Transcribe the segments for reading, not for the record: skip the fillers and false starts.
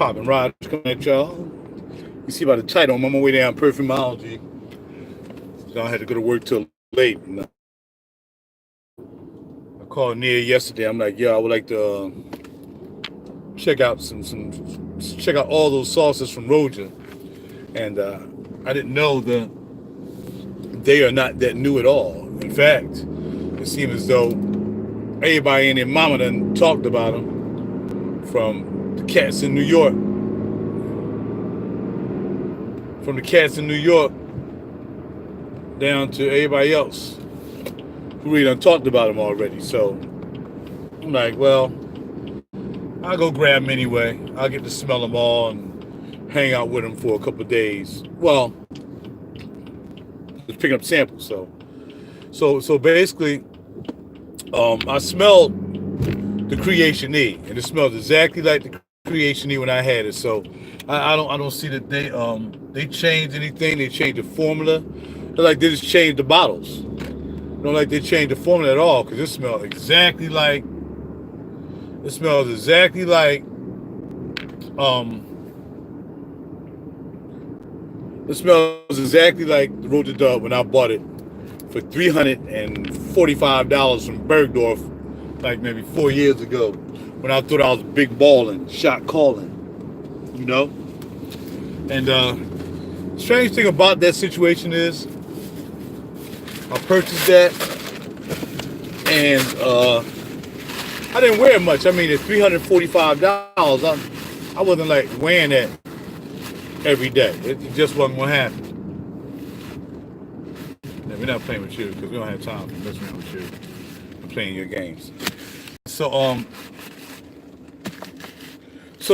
Popping Rod coming at y'all. You see by the title, I'm on my way down Perfumology. So I had to go to work till late. And I called Nia yesterday. I'm like, yo, I would like to check out check out all those sauces from Roja. And I didn't know they are not that new at all. In fact, it seems as though everybody and their mama done talked about them, from the cats in New York. From the cats in New York down to everybody else who really done talked about them already. So I'm like, well, I'll go grab them anyway. I'll get to smell them all and hang out with them for a couple of days. Well, just picking up samples. So basically, I smelled the Creation E, and it smells exactly like the Creation E when I had it. So I don't see that they changed anything. They changed the formula. They're like they just changed the bottles. Don't like they changed the formula at all, because it smells exactly like. It smells exactly like. It smells exactly like the Roja Dub when I bought it for $345 from Bergdorf, like maybe 4 years ago, when I thought I was big balling, shot calling, you know. And strange thing about that situation is, I purchased that, and I didn't wear it much. I mean, at $345, I wasn't like wearing that every day. It just wasn't what happened. Now, we're not playing with you because we don't have time to mess around with you. I'm playing your games. So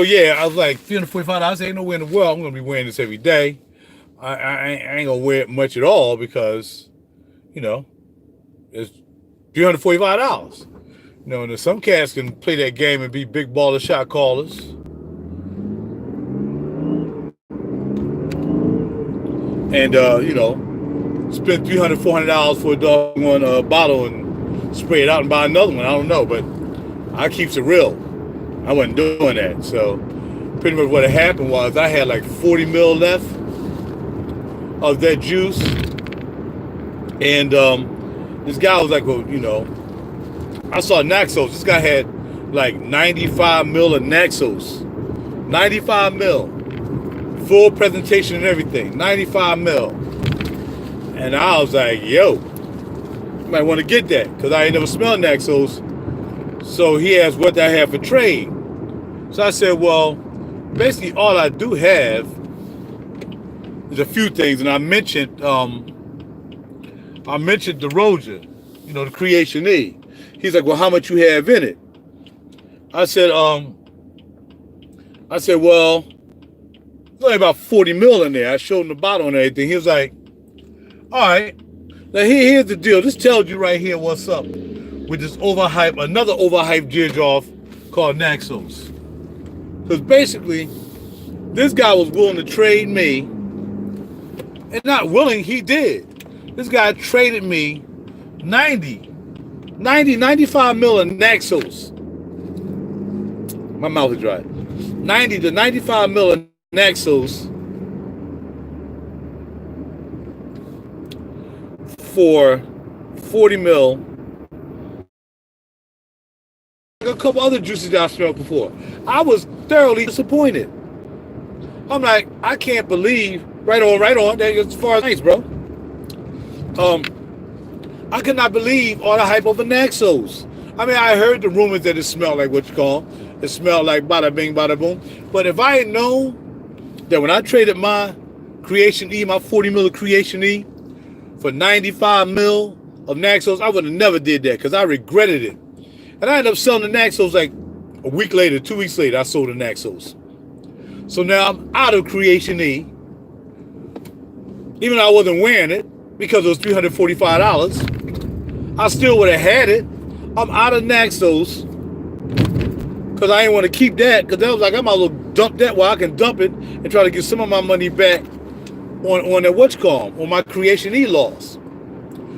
yeah, I was like, $345. Ain't nowhere in the world I'm gonna be wearing this every day. I ain't gonna wear it much at all because, you know, it's $345. You know, and some cats can play that game and be big baller shot callers. And you know, spend $300, $400 for a doggone bottle and spray it out and buy another one. I don't know, but I keeps it real. I wasn't doing that. So pretty much what had happened was I had like 40 mil left of that juice, and this guy was like, well, you know, I saw Naxos. This guy had like 95 mil of Naxos. 95 mil. Full presentation and everything. 95 mil. And I was like, yo, you might want to get that, because I ain't never smelled Naxos. So he asked what I have for trade. So I said, well, basically all I do have is a few things. And I mentioned the Roja, you know, the Creation E. He's like, well, how much you have in it? I said, well, there's only about 40 mil in there. I showed him the bottle and everything. He was like, all right, now here's the deal. This tells you right here what's up with this another overhyped jizz off called Naxos. Because basically, this guy was willing to trade me, and not willing, he did. This guy traded me 95 mil of Naxos. My mouth is dry. 90 to 95 mil of Naxos for 40 mil. A couple other juices that I smelled before. I was thoroughly disappointed. I'm like, I can't believe, right on, as far as thanks, bro. I could not believe all the hype over Naxos. I mean, I heard the rumors that it smelled like what you call, it smelled like bada bing, bada boom. But if I had known that when I traded my Creation E, my 40 mil of Creation E, for 95 mil of Naxos, I would have never did that, because I regretted it. And I ended up selling the Naxos like a week later, 2 weeks later, I sold the Naxos. So now I'm out of Creation E, even though I wasn't wearing it, because it was $345. I still would have had it. I'm out of Naxos, because I didn't want to keep that, because I was like, I might as well dump that while I can dump it and try to get some of my money back on that whatchamacallit, on my Creation E loss.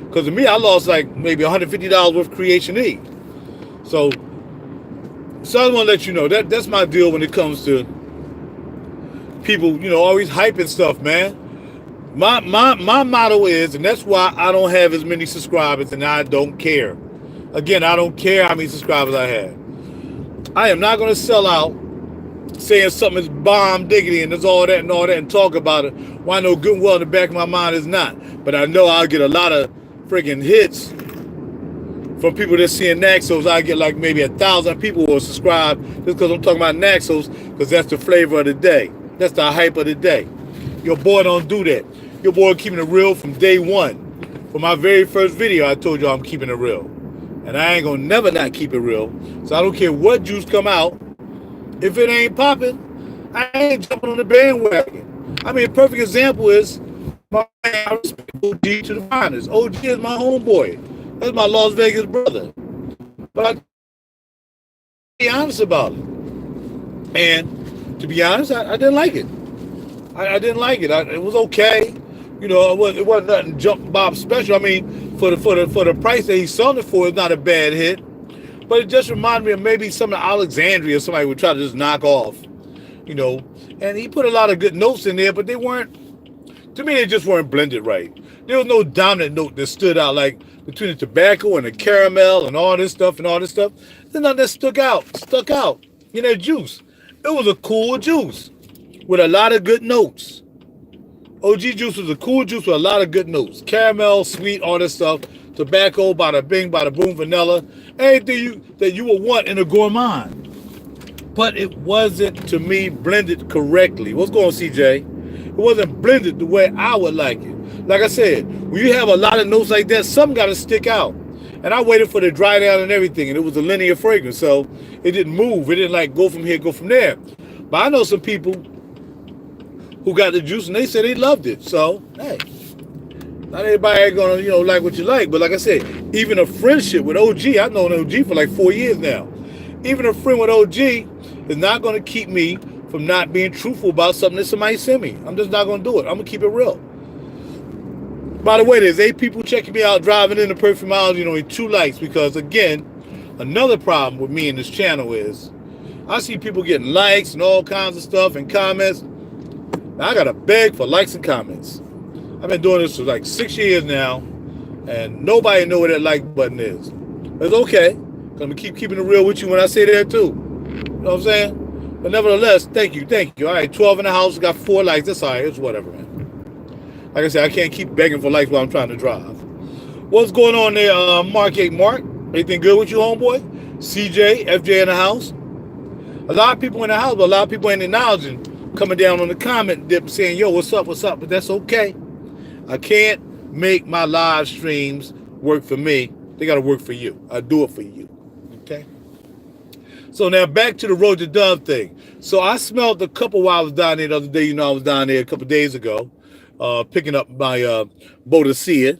Because to me, I lost like maybe $150 worth of Creation E. So I just want to let you know that's my deal when it comes to people, always hyping stuff, man. My motto is, and that's why I don't have as many subscribers, and I don't care. Again, I don't care how many subscribers I have. I am not going to sell out saying something is bomb diggity and there's all that and talk about it. Well, I know good and well in the back of my mind is not. But I know I'll get a lot of freaking hits from people that seeing Naxos. I get like maybe 1,000 people will subscribe just because I'm talking about Naxos, because that's the flavor of the day. That's the hype of the day. Your boy don't do that. Your boy keeping it real from day one. For my very first video, I told you I'm keeping it real. And I ain't gonna never not keep it real. So I don't care what juice come out. If it ain't popping, I ain't jumping on the bandwagon. I mean, a perfect example is my man, I respect OG to the finest. OG is my homeboy. That's my Las Vegas brother. But I be honest about it. And to be honest, I didn't like it. I didn't like it. It was okay. It wasn't nothing jump Bob special. I mean, for the price that he's selling it for, it's not a bad hit. But it just reminded me of maybe some of Alexandria somebody would try to just knock off. And he put a lot of good notes in there, but they weren't, to me, they just weren't blended right. There was no dominant note that stood out, like between the tobacco and the caramel and all this stuff. There's nothing that stuck out in that juice. It was a cool juice with a lot of good notes. OG juice was a cool juice with a lot of good notes. Caramel, sweet, all this stuff. Tobacco, bada bing, bada boom, vanilla. Anything that you would want in a gourmand. But it wasn't, to me, blended correctly. What's going on, CJ? It wasn't blended the way I would like it. Like I said, when you have a lot of notes like that, something got to stick out. And I waited for the dry down and everything, and it was a linear fragrance, so it didn't move. It didn't like go from here, go from there. But I know some people who got the juice, and they said they loved it. So, hey, not everybody ain't gonna, like what you like. But like I said, even a friendship with OG, I've known OG for like 4 years now. Even a friend with OG is not gonna keep me from not being truthful about something that somebody sent me. I'm just not gonna do it. I'm gonna keep it real. By the way, there's 8 people checking me out driving into Perfumology, only 2 likes, because again, another problem with me and this channel is I see people getting likes and all kinds of stuff and comments. Now I gotta beg for likes and comments. I've been doing this for like 6 years now, and nobody know where that like button is. But it's okay. I'm gonna keep keeping it real with you when I say that too. You know what I'm saying? But nevertheless, thank you. All right, 12 in the house, got 4 likes. That's all right. It's whatever, man. Like I said, I can't keep begging for likes while I'm trying to drive. What's going on there, Mark 8 Mark? Anything good with you, homeboy? CJ, FJ in the house. A lot of people in the house, but a lot of people ain't acknowledging, coming down on the comment dip saying, yo, what's up? But that's okay. I can't make my live streams work for me. They got to work for you. I do it for you. Okay? So now back to the Roja Dove thing. So I smelled a couple while I was down there the other day. I was down there a couple days ago, picking up my Bodicea.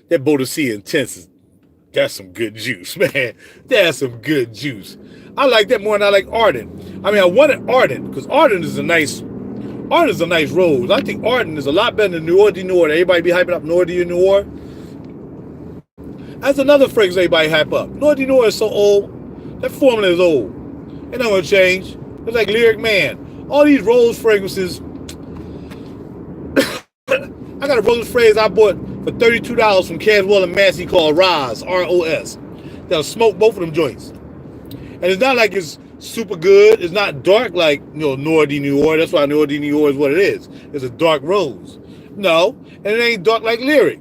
That Bodicea Intense, that's some good juice, man. That's some good juice. I like that more than I like Ardent. I mean, I wanted Ardent because Ardent is a nice rose. I think Ardent is a lot better than Noir de Noir. Everybody be hyping up Noir de Noir. That's another fragrance everybody hype up. Noir de Noir is so old. That formula is old. It's not gonna change. It's like Lyric Man. All these rose fragrances. I got a rose fragrance I bought for $32 from Caswell and Massey called Roz, R-O-S. That'll smoke both of them joints. And it's not like it's super good. It's not dark like Noir de Noir. That's why Noir de Noir is what it is. It's a dark rose. No, and it ain't dark like Lyric.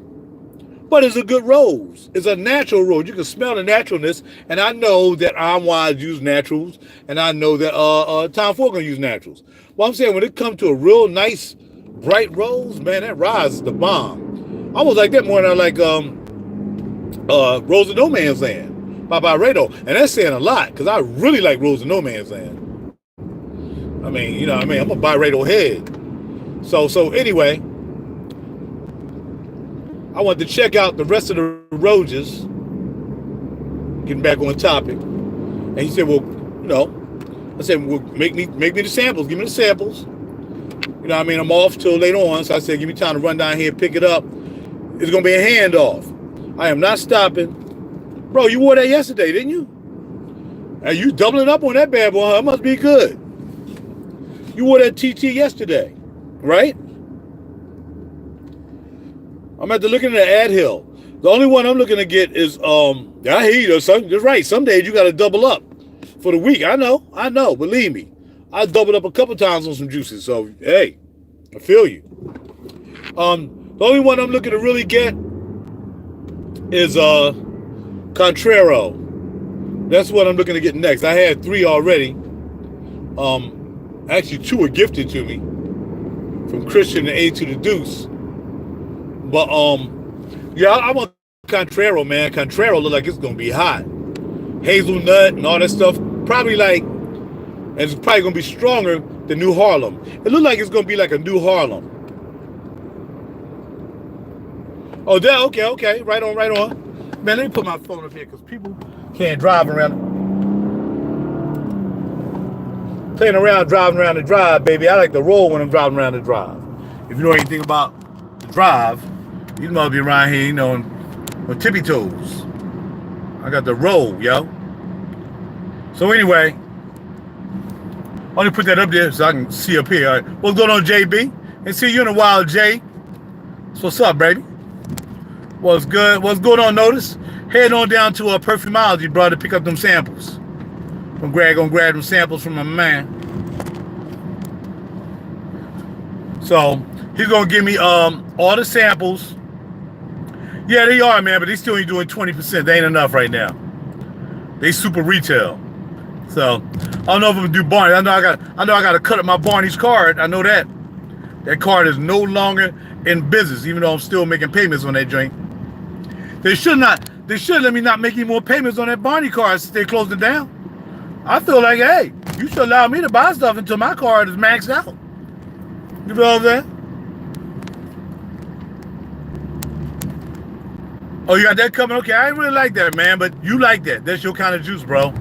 But it's a good rose. It's a natural rose. You can smell the naturalness. And I know that Armoise use naturals. And I know that Tom Ford gonna use naturals. Well, I'm saying when it comes to a real nice, bright rose, man, that Roz is the bomb. I almost like that more than I like Rose of No Man's Land by Byredo. And that's saying a lot because I really like Rose of No Man's Land. I mean, I'm a Byredo head. So anyway, I want to check out the rest of the Rojas. Getting back on topic. And he said, well, I said, well, make me the samples. Give me the samples. I'm off till later on. So I said, give me time to run down here and pick it up. It's going to be a handoff. I am not stopping. Bro, you wore that yesterday, didn't you? Are you doubling up on that bad boy? Huh? It must be good. You wore that TT yesterday, right? I'm at the looking at the ad hill. The only one I'm looking to get is I hear you though, son. You're right. Some days you got to double up for the week. I know. Believe me, I doubled up a couple times on some juices. So hey, I feel you. The only one I'm looking to really get is Contraro. That's what I'm looking to get next. I had 3 already. Actually 2 were gifted to me from Christian and A to the Deuce. But yeah, I want Contraro, man. Contraro look like it's gonna be hot. Hazelnut and all that stuff. Probably like, and it's probably gonna be stronger than New Harlem. It look like it's gonna be like a New Harlem. Oh, there, okay. Right on. Man, let me put my phone up here because people can't drive around. Playing around, driving around the drive, baby. I like to roll when I'm driving around the drive. If you know anything about the drive, you must be around here, you know, on tippy toes. I got the roll, yo. So anyway, I only put that up there so I can see up here. All right. What's going on, JB? And see you in a while, Jay. So what's up, baby? What's good? What's going on, Notice? Head on down to Perfumology, bro, to pick up them samples. Gonna grab them samples from my man. So he's gonna give me all the samples. Yeah, they are, man, but they still ain't doing 20%. They ain't enough right now. They super retail. So I don't know if I'm gonna do Barney. I know I gotta cut up my Barney's card. I know that. That card is no longer in business, even though I'm still making payments on that joint. They should let me not make any more payments on that Barney card since they closed it down. I feel like, hey, you should allow me to buy stuff until my card is maxed out. You know what I'm saying? Oh, you got that coming? Okay, I ain't really like that, man, but you like that. That's your kind of juice, bro.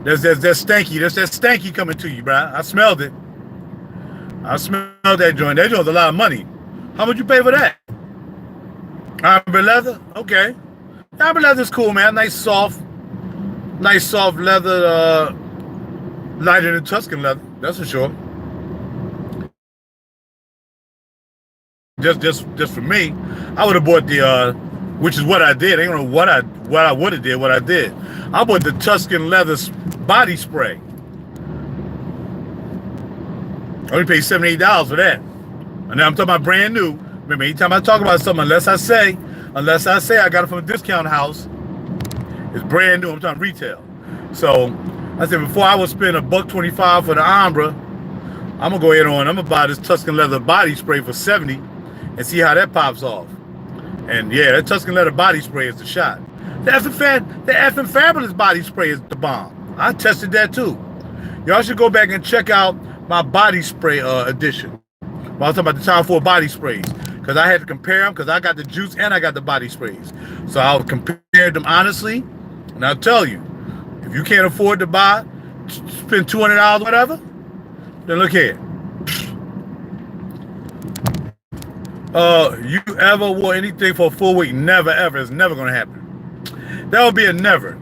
That's stanky. That's that stanky coming to you, bro. I smelled it. I smelled that joint. That joint's a lot of money. How much you pay for that? Amber leather? Okay. Amber leather's cool, man. Nice soft leather, lighter than Tuscan leather. That's for sure. Just for me, I would have bought the, which is what I did. I don't know what I would have did. What I did, I bought the Tuscan leather body spray. I only paid $78 for that. And now I'm talking about brand new. Remember, anytime I talk about something, unless I say I got it from a discount house, it's brand new. I'm talking retail. So I said before I would spend $125 for the Ambra, I'm gonna go ahead on. I'm gonna buy this Tuscan leather body spray for $70 and see how that pops off. And yeah, that Tuscan leather body spray is the shot. The effing Fabulous body spray is the bomb. I tested that too. Y'all should go back and check out my body spray edition. Well, I was talking about the Time for body sprays because I had to compare them because I got the juice and I got the body sprays. So I'll compare them honestly, and I'll tell you, if you can't afford to buy, spend $200 whatever, then look here. You ever wore anything for a full week? Never, ever. It's never going to happen. That would be a never.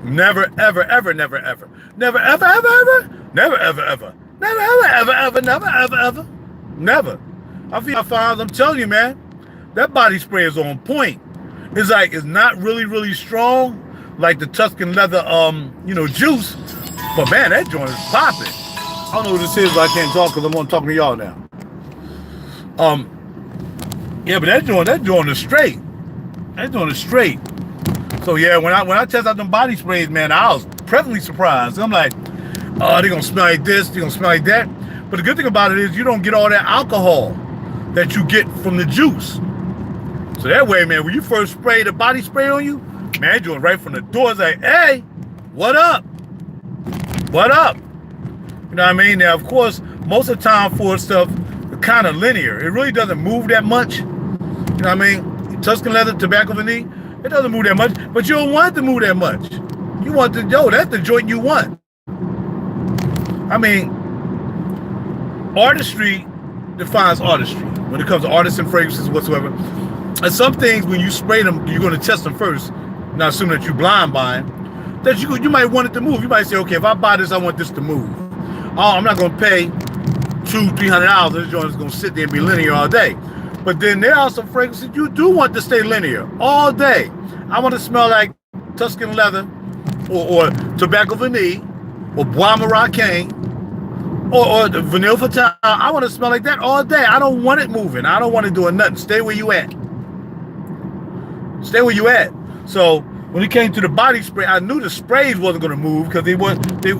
Never, ever, ever, never, ever. Never, ever, ever, ever. Never, ever, ever. Never, ever, ever, ever. Never, ever, ever. Never. I'm telling you, man, that body spray is on point. It's like, it's not really, really strong like the Tuscan leather, juice. But man, that joint is popping. I don't know what this is, but I can't talk because I'm going to talk to y'all now. Yeah, but that joint is straight. That joint is straight. So yeah, when I test out them body sprays, man, I was pleasantly surprised. I'm like, oh, they're gonna smell like this, they're gonna smell like that. But the good thing about it is you don't get all that alcohol that you get from the juice. So that way, man, when you first spray the body spray on you, man, that joint right from the door is like, hey, what up? What up? You know what I mean? Now, of course, most of the time for stuff, it's kind of linear. It really doesn't move that much. You know what I mean? Tuscan leather, tobacco vanille, it doesn't move that much, but you don't want it to move that much. You want that's the joint you want. I mean, artistry defines artistry when it comes to artists and fragrances whatsoever. And some things, when you spray them, you're going to test them first, not assuming that you're blind buying, that you might want it to move. You might say, okay, if I buy this, I want this to move. oh, I'm not gonna pay $200-300. This joint is gonna sit there and be linear all day. But then there are some fragrances you do want to stay linear all day. I want to smell like Tuscan leather, or tobacco vanille, or Bois Moroccan, or the Vanille Fatale. I want to smell like that all day. I don't want it moving. I don't want it doing nothing. Stay where you at. Stay where you at. So when it came to the body spray, I knew the sprays wasn't going to move because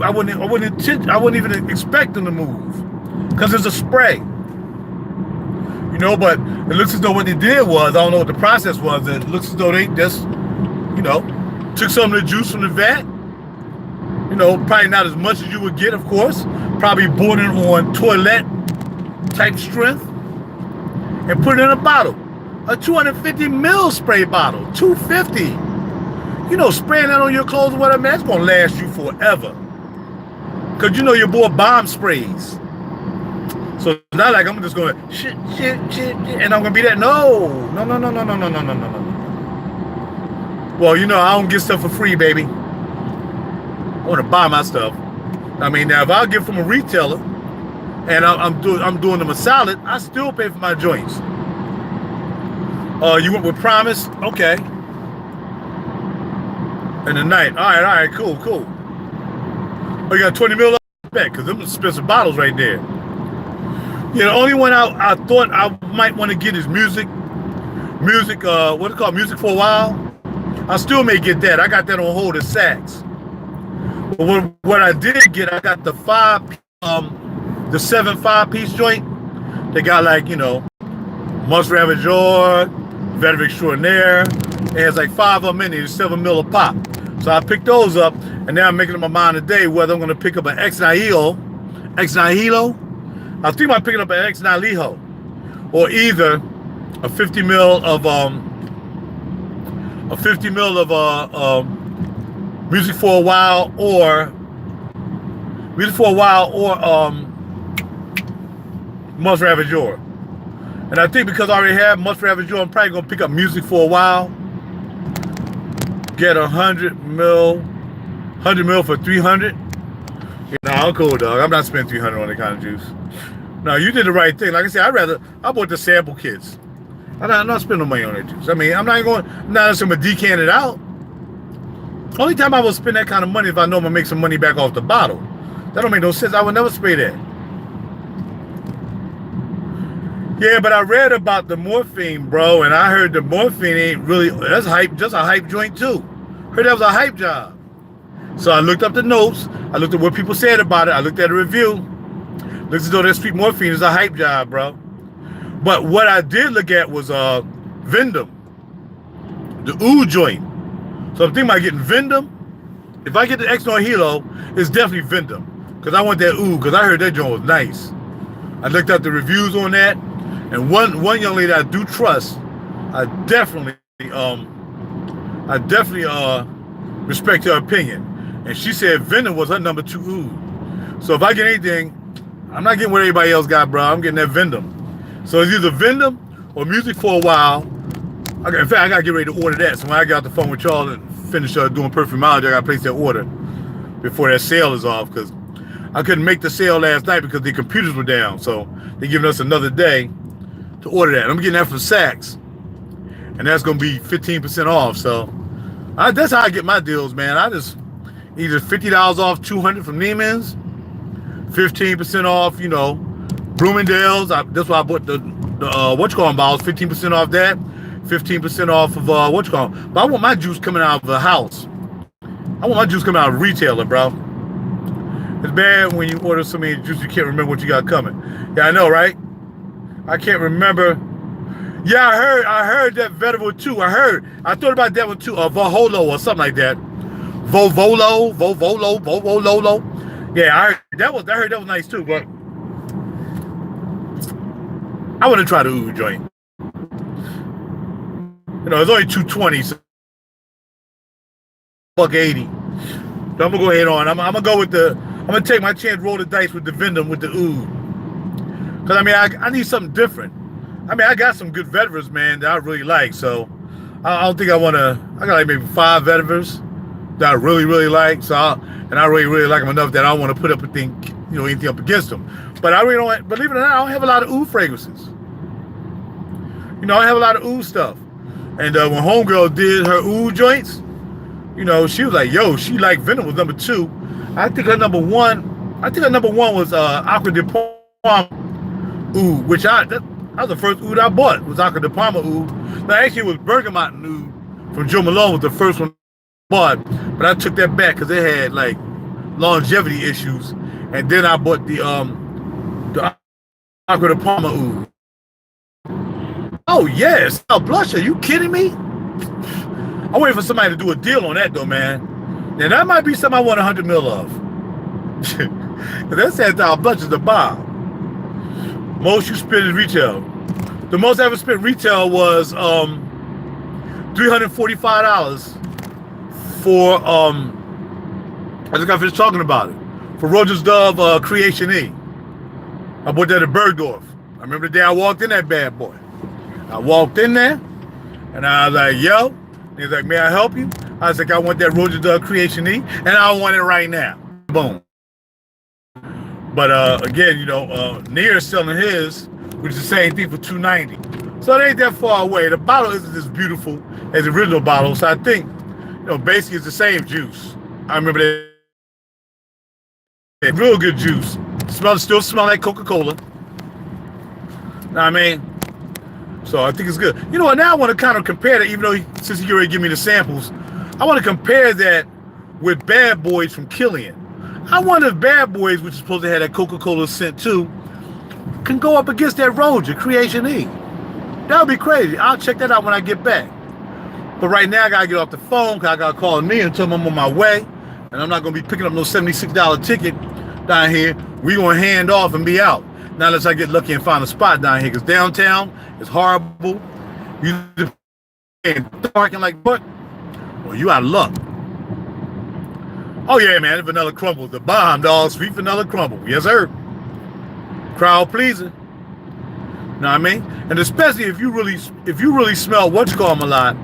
I wouldn't even expect them to move because it's a spray. You know, but it looks as though what they did was, I don't know what the process was. It looks as though they just, you know, took some of the juice from the vat. You know, probably not as much as you would get, of course. Probably bordering on toilet type strength, and put it in a bottle. A 250 ml spray bottle, 250. You know, spraying that on your clothes or whatever, man, that's gonna last you forever. Cause you know your boy bomb sprays. So it's not like I'm just gonna shit, and I'm gonna be that. No. Well, you know, I don't get stuff for free, baby. I wanna buy my stuff. I mean, now if I get from a retailer and I'm doing them a solid, I still pay for my joints. You went with Promise? Okay. And the night. All right, cool. Oh, you got 20 mil back, because them expensive bottles right there. Yeah, the only one I thought I might want to get is music, what's it called, Music for a While. I still may get that. I got that on hold at Saks. But what I did get, I got the 7 5-piece joint. They got, like, you know, Must Ravageur, Vetiver Extraordinaire. It has like 5 of them in it. It's 7 mil a pop. So I picked those up, and now I'm making up my mind today whether I'm going to pick up an Ex Nihilo. I think I'm picking up an Ex Nihilo, or either a 50 mil of Music for a While, or Must Ravageur. And I think because I already have Must Ravageur, I'm probably gonna pick up Music for a While. Get 100 mil for 300. Nah, I'm cool, dog. I'm not spending 300 on that kind of juice. No, you did the right thing. Like I said, I bought the sample kits. I'm not spending no money on that juice. I mean, I'm not just gonna decant it out. Only time I will spend that kind of money if I know I'm gonna make some money back off the bottle. That don't make no sense. I would never spray that. Yeah, but I read about the morphine, bro, and I heard the morphine ain't really, that's hype, just a hype joint too. Heard that was a hype job. So I looked up the notes, I looked at what people said about it, I looked at a review. Looks as though that street morphine is a hype job, bro. But what I did look at was Vindom, the oud joint. So I'm thinking about getting Vindom. If I get the Ex Nihilo, it's definitely Vindom, because I want that oud, because I heard that joint was nice. I looked at the reviews on that, and one young lady I do trust, I definitely respect her opinion, and she said Vindom was her number 2 oud. So if I get anything, I'm not getting what everybody else got, bro. I'm getting that Vindom. So it's either Vindom or Music for a While. In fact, I gotta get ready to order that. So when I get off the phone with y'all and finish doing Perfumology, I gotta place that order before that sale is off, because I couldn't make the sale last night because the computers were down. So they're giving us another day to order that. I'm getting that from Saks, and that's gonna be 15% off. So that's how I get my deals, man. I just either $50 off 200 from Neiman's, 15% off, you know, Bloomingdale's. That's why I bought the bottles, 15% off that, 15% off of But I want my juice coming out of the house. I want my juice coming out of a retailer, bro. It's bad when you order so many juice you can't remember what you got coming. Yeah, I know, right? I can't remember. Yeah, I heard that Vetiver too. I thought about that one too, Voholo or something like that. Vovolo. Yeah, I heard that was nice too, but I want to try the oud joint. You know, it's only $220, so $180. So I'm gonna go ahead on. I'm gonna take my chance, roll the dice with the Vindom with the oud. Cause I mean, I need something different. I mean, I got some good Vetivers, man, that I really like. So I don't think I got like maybe 5 Vetivers that I really, really like. So I really, really like them enough that I don't want to put up a thing anything up against them. But I really don't, believe it or not, I don't have a lot of oud fragrances. I have a lot of oud stuff. And when Homegirl did her oud joints, she was like, yo, she liked Venom was number 2. I think her number one was Aqua de Palma oud, which that was the first oud I bought, was Aqua de Palma oud. Now, actually, it was Bergamot oud from Joe Malone was the first one I bought, but I took that back because it had, like, longevity issues. And then I bought the Aqua de Palma oud. Oh, yes. Oh, blush, are you kidding me? I'm waiting for somebody to do a deal on that, though, man. Now, that might be something I want 100 mil of. That says our blush is the bomb. Most you spend in retail. The most I ever spent retail was $345 for, I think I finished talking about it, for Roja's Dove Creation E. I bought that at Bergdorf. I remember the day I walked in that bad boy. I walked in there, and I was like, yo. He's like, may I help you? I was like, I want that Roja Dove Creation E, and I want it right now. Boom. But again, Near's selling his, which is the same thing for $290. So it ain't that far away. The bottle isn't as beautiful as the original bottle, so I think, basically it's the same juice. I remember that real good juice. Still smell like Coca-Cola. Know what I mean? So I think it's good. You know what? Now I want to kind of compare that, even though since he already gave me the samples, I want to compare that with Bad Boys from Killian. I wonder if Bad Boys, which is supposed to have that Coca-Cola scent too, can go up against that Roja Creation E. That would be crazy. I'll check that out when I get back. But right now I got to get off the phone because I got to call me and tell them I'm on my way. And I'm not going to be picking up no $76 ticket down here. We're going to hand off and be out. Now unless I get lucky and find a spot down here, because downtown is horrible. You parking like what? Well, you out of luck. Oh yeah, man, the vanilla crumble, the bomb, dog. Sweet vanilla crumble, yes sir. Crowd pleasing. Know what I mean? And especially if you really smell what you call them a lot.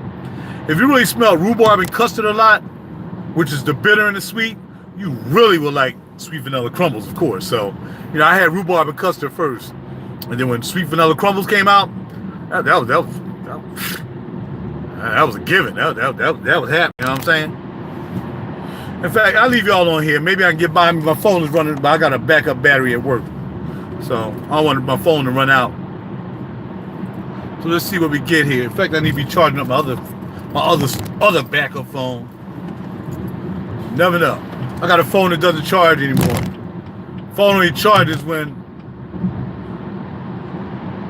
If you really smell rhubarb and custard a lot, which is the bitter and the sweet, you really will like sweet vanilla crumbles, of course. So, I had rhubarb and custard first, and then when sweet vanilla crumbles came out, that was a given. That was happening. You know what I'm saying? In fact, I'll leave y'all on here. Maybe I can get by. My phone is running, but I got a backup battery at work, so I don't want my phone to run out. So let's see what we get here. In fact, I need to be charging up my other backup phone. Never know. I got a phone that doesn't charge anymore. Phone only charges when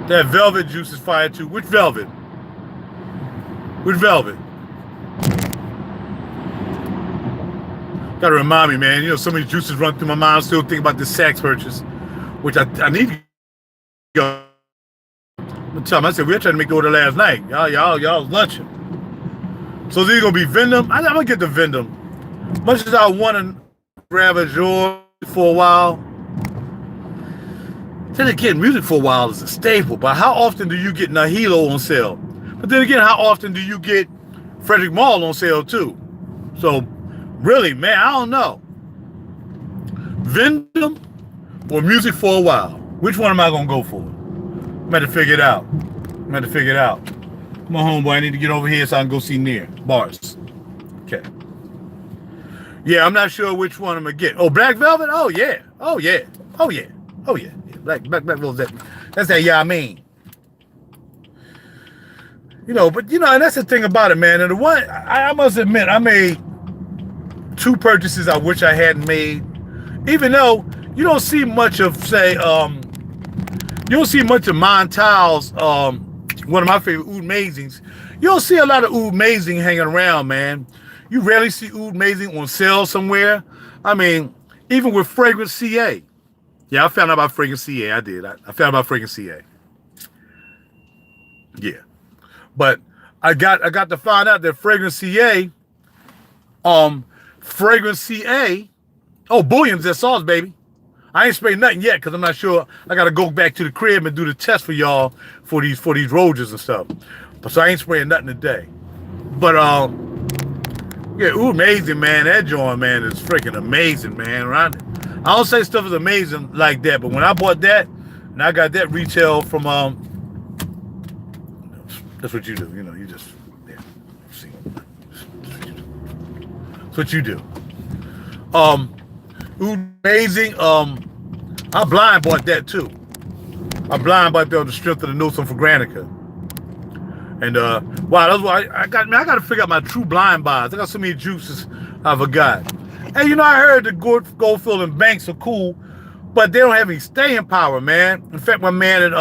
that velvet juice is fired too. Which velvet? Which velvet? Gotta remind me, man. So many juices run through my mind. I'm still thinking about this Saks purchase, which I need to go. I'm tell them, I said, we were trying to make the order last night. Y'all was lunching. So is it gonna be Vendom? I'm gonna get the Vendom. Much as I want to grab a George for a while, then again, music for a while is a staple. But how often do you get Nahilo on sale? But then again, how often do you get Frederick Malle on sale too? So really, man, I don't know. Vendom or music for a while? Which one am I gonna go for? I'm gonna figure it out. Come on, homeboy, I need to get over here so I can go see Near. Bars. Okay. Yeah, I'm not sure which one I'm gonna get. Oh, Black Velvet? Oh yeah. Black Velvet. That's that, yeah, I mean. But and that's the thing about it, man. And the one I must admit, I made 2 purchases I wish I hadn't made. Even though you don't see much of, say, you don't see much of Montal's, one of my favorite Oud Mazings. You don't see a lot of Oud Mazing hanging around, man. You rarely see Oud Mazing on sale somewhere. I mean, even with Fragrance CA. Yeah, I found out about Fragrance CA. I did. I found out about Fragrance CA. Yeah. But I got to find out that Fragrance CA, oh, Bullions, that sauce, baby. I ain't sprayed nothing yet because I'm not sure. I got to go back to the crib and do the test for y'all for these Rojas and stuff. But so I ain't spraying nothing today. But yeah, Oud Mazing, man. That joint, man, is freaking amazing, man. Right? I don't say stuff is amazing like that, but when I bought that, and I got that retail from that's what you do. You know, you just see. That's what you do. Amazing. I blind bought that too. I blind bought that on the strength of the notes on for Granica. And wow, that's why I got. Man, I got to figure out my true blind buys. I got so many juices I forgot. Hey, you know, I heard the Goldfield and Banks are cool, but they don't have any staying power, man. In fact, my man at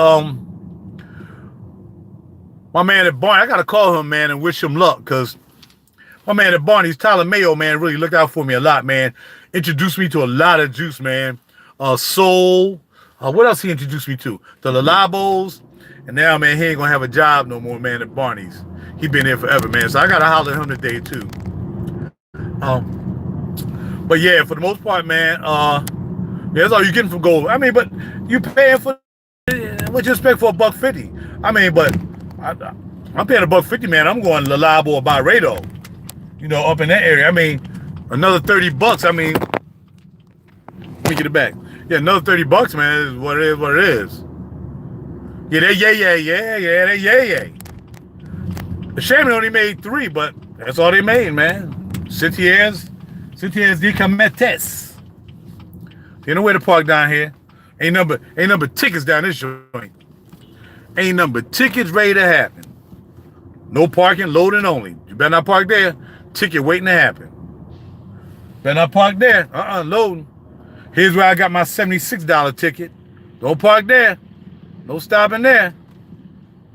Barney, I gotta call him, man, and wish him luck, because my man at Barney's Tyler Mayo, man, really looked out for me a lot, man. Introduced me to a lot of juice, man. Soul. What else he introduced me to? The Lalabos. And now, man, he ain't gonna have a job no more, man, at Barney's. He been there forever, man. So I gotta holler at him today too. But yeah, for the most part, man, that's all you getting from gold. I mean, but you paying for what you expect for $1.50. I mean, but I'm paying $1.50, man. I'm going Lalabo or Byredo, you know, up in that area. I mean, another $30. I mean, let me get it back. Yeah, another $30, man, is what it is. Yeah, they they yay. The shame they only made 3, but that's all they made, man. Citiers de Cametes. Ain't nowhere to park down here. Ain't number tickets down this joint. Ain't number tickets ready to happen. No parking, loading only. You better not park there. Ticket waiting to happen. Better not park there. Loading. Here's where I got my $76 ticket. Don't park there. No stopping there.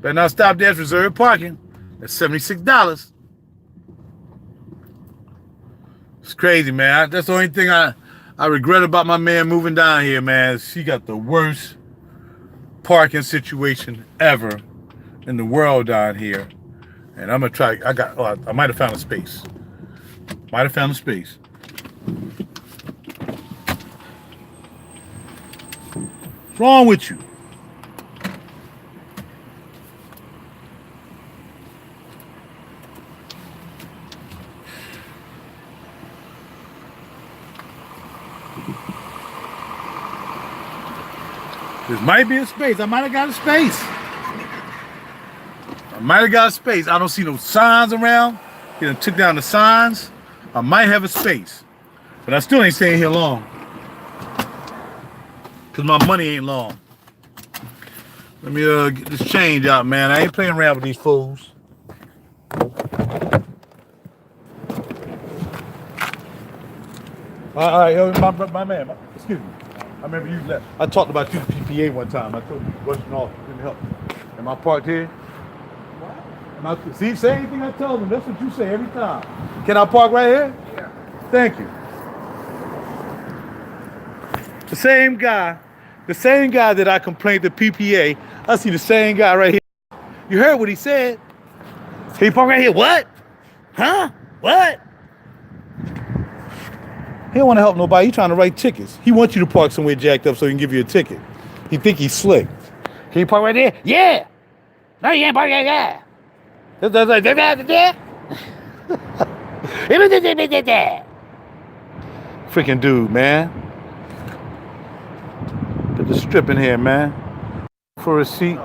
Better not stop there. It's reserved parking. That's $76. It's crazy, man. That's the only thing I regret about my man moving down here, man. She got the worst parking situation ever in the world down here. And I'm gonna try. I might have found a space. What's wrong with you? There might be a space. I might have got a space. I don't see no signs around. He done took down the signs. I might have a space. But I still ain't staying here long. Because my money ain't long. Let me get this change out, man. I ain't playing around with these fools. All right, my man. Excuse me. I remember you left. I talked about you to PPA one time. I told you rushing off. Didn't help. Am I parked here? What? See, say anything I tell them. That's what you say every time. Can I park right here? Yeah. Thank you. The same guy that I complained to PPA, I see the same guy right here. You heard what he said. Can you park right here? What? Huh? What? He don't want to help nobody. He trying to write tickets. He wants you to park somewhere jacked up so he can give you a ticket. He think he's slick. Can you park right there? Yeah. No, you can't park right there. Freaking dude, man. Put the strip in here, man. For a seat.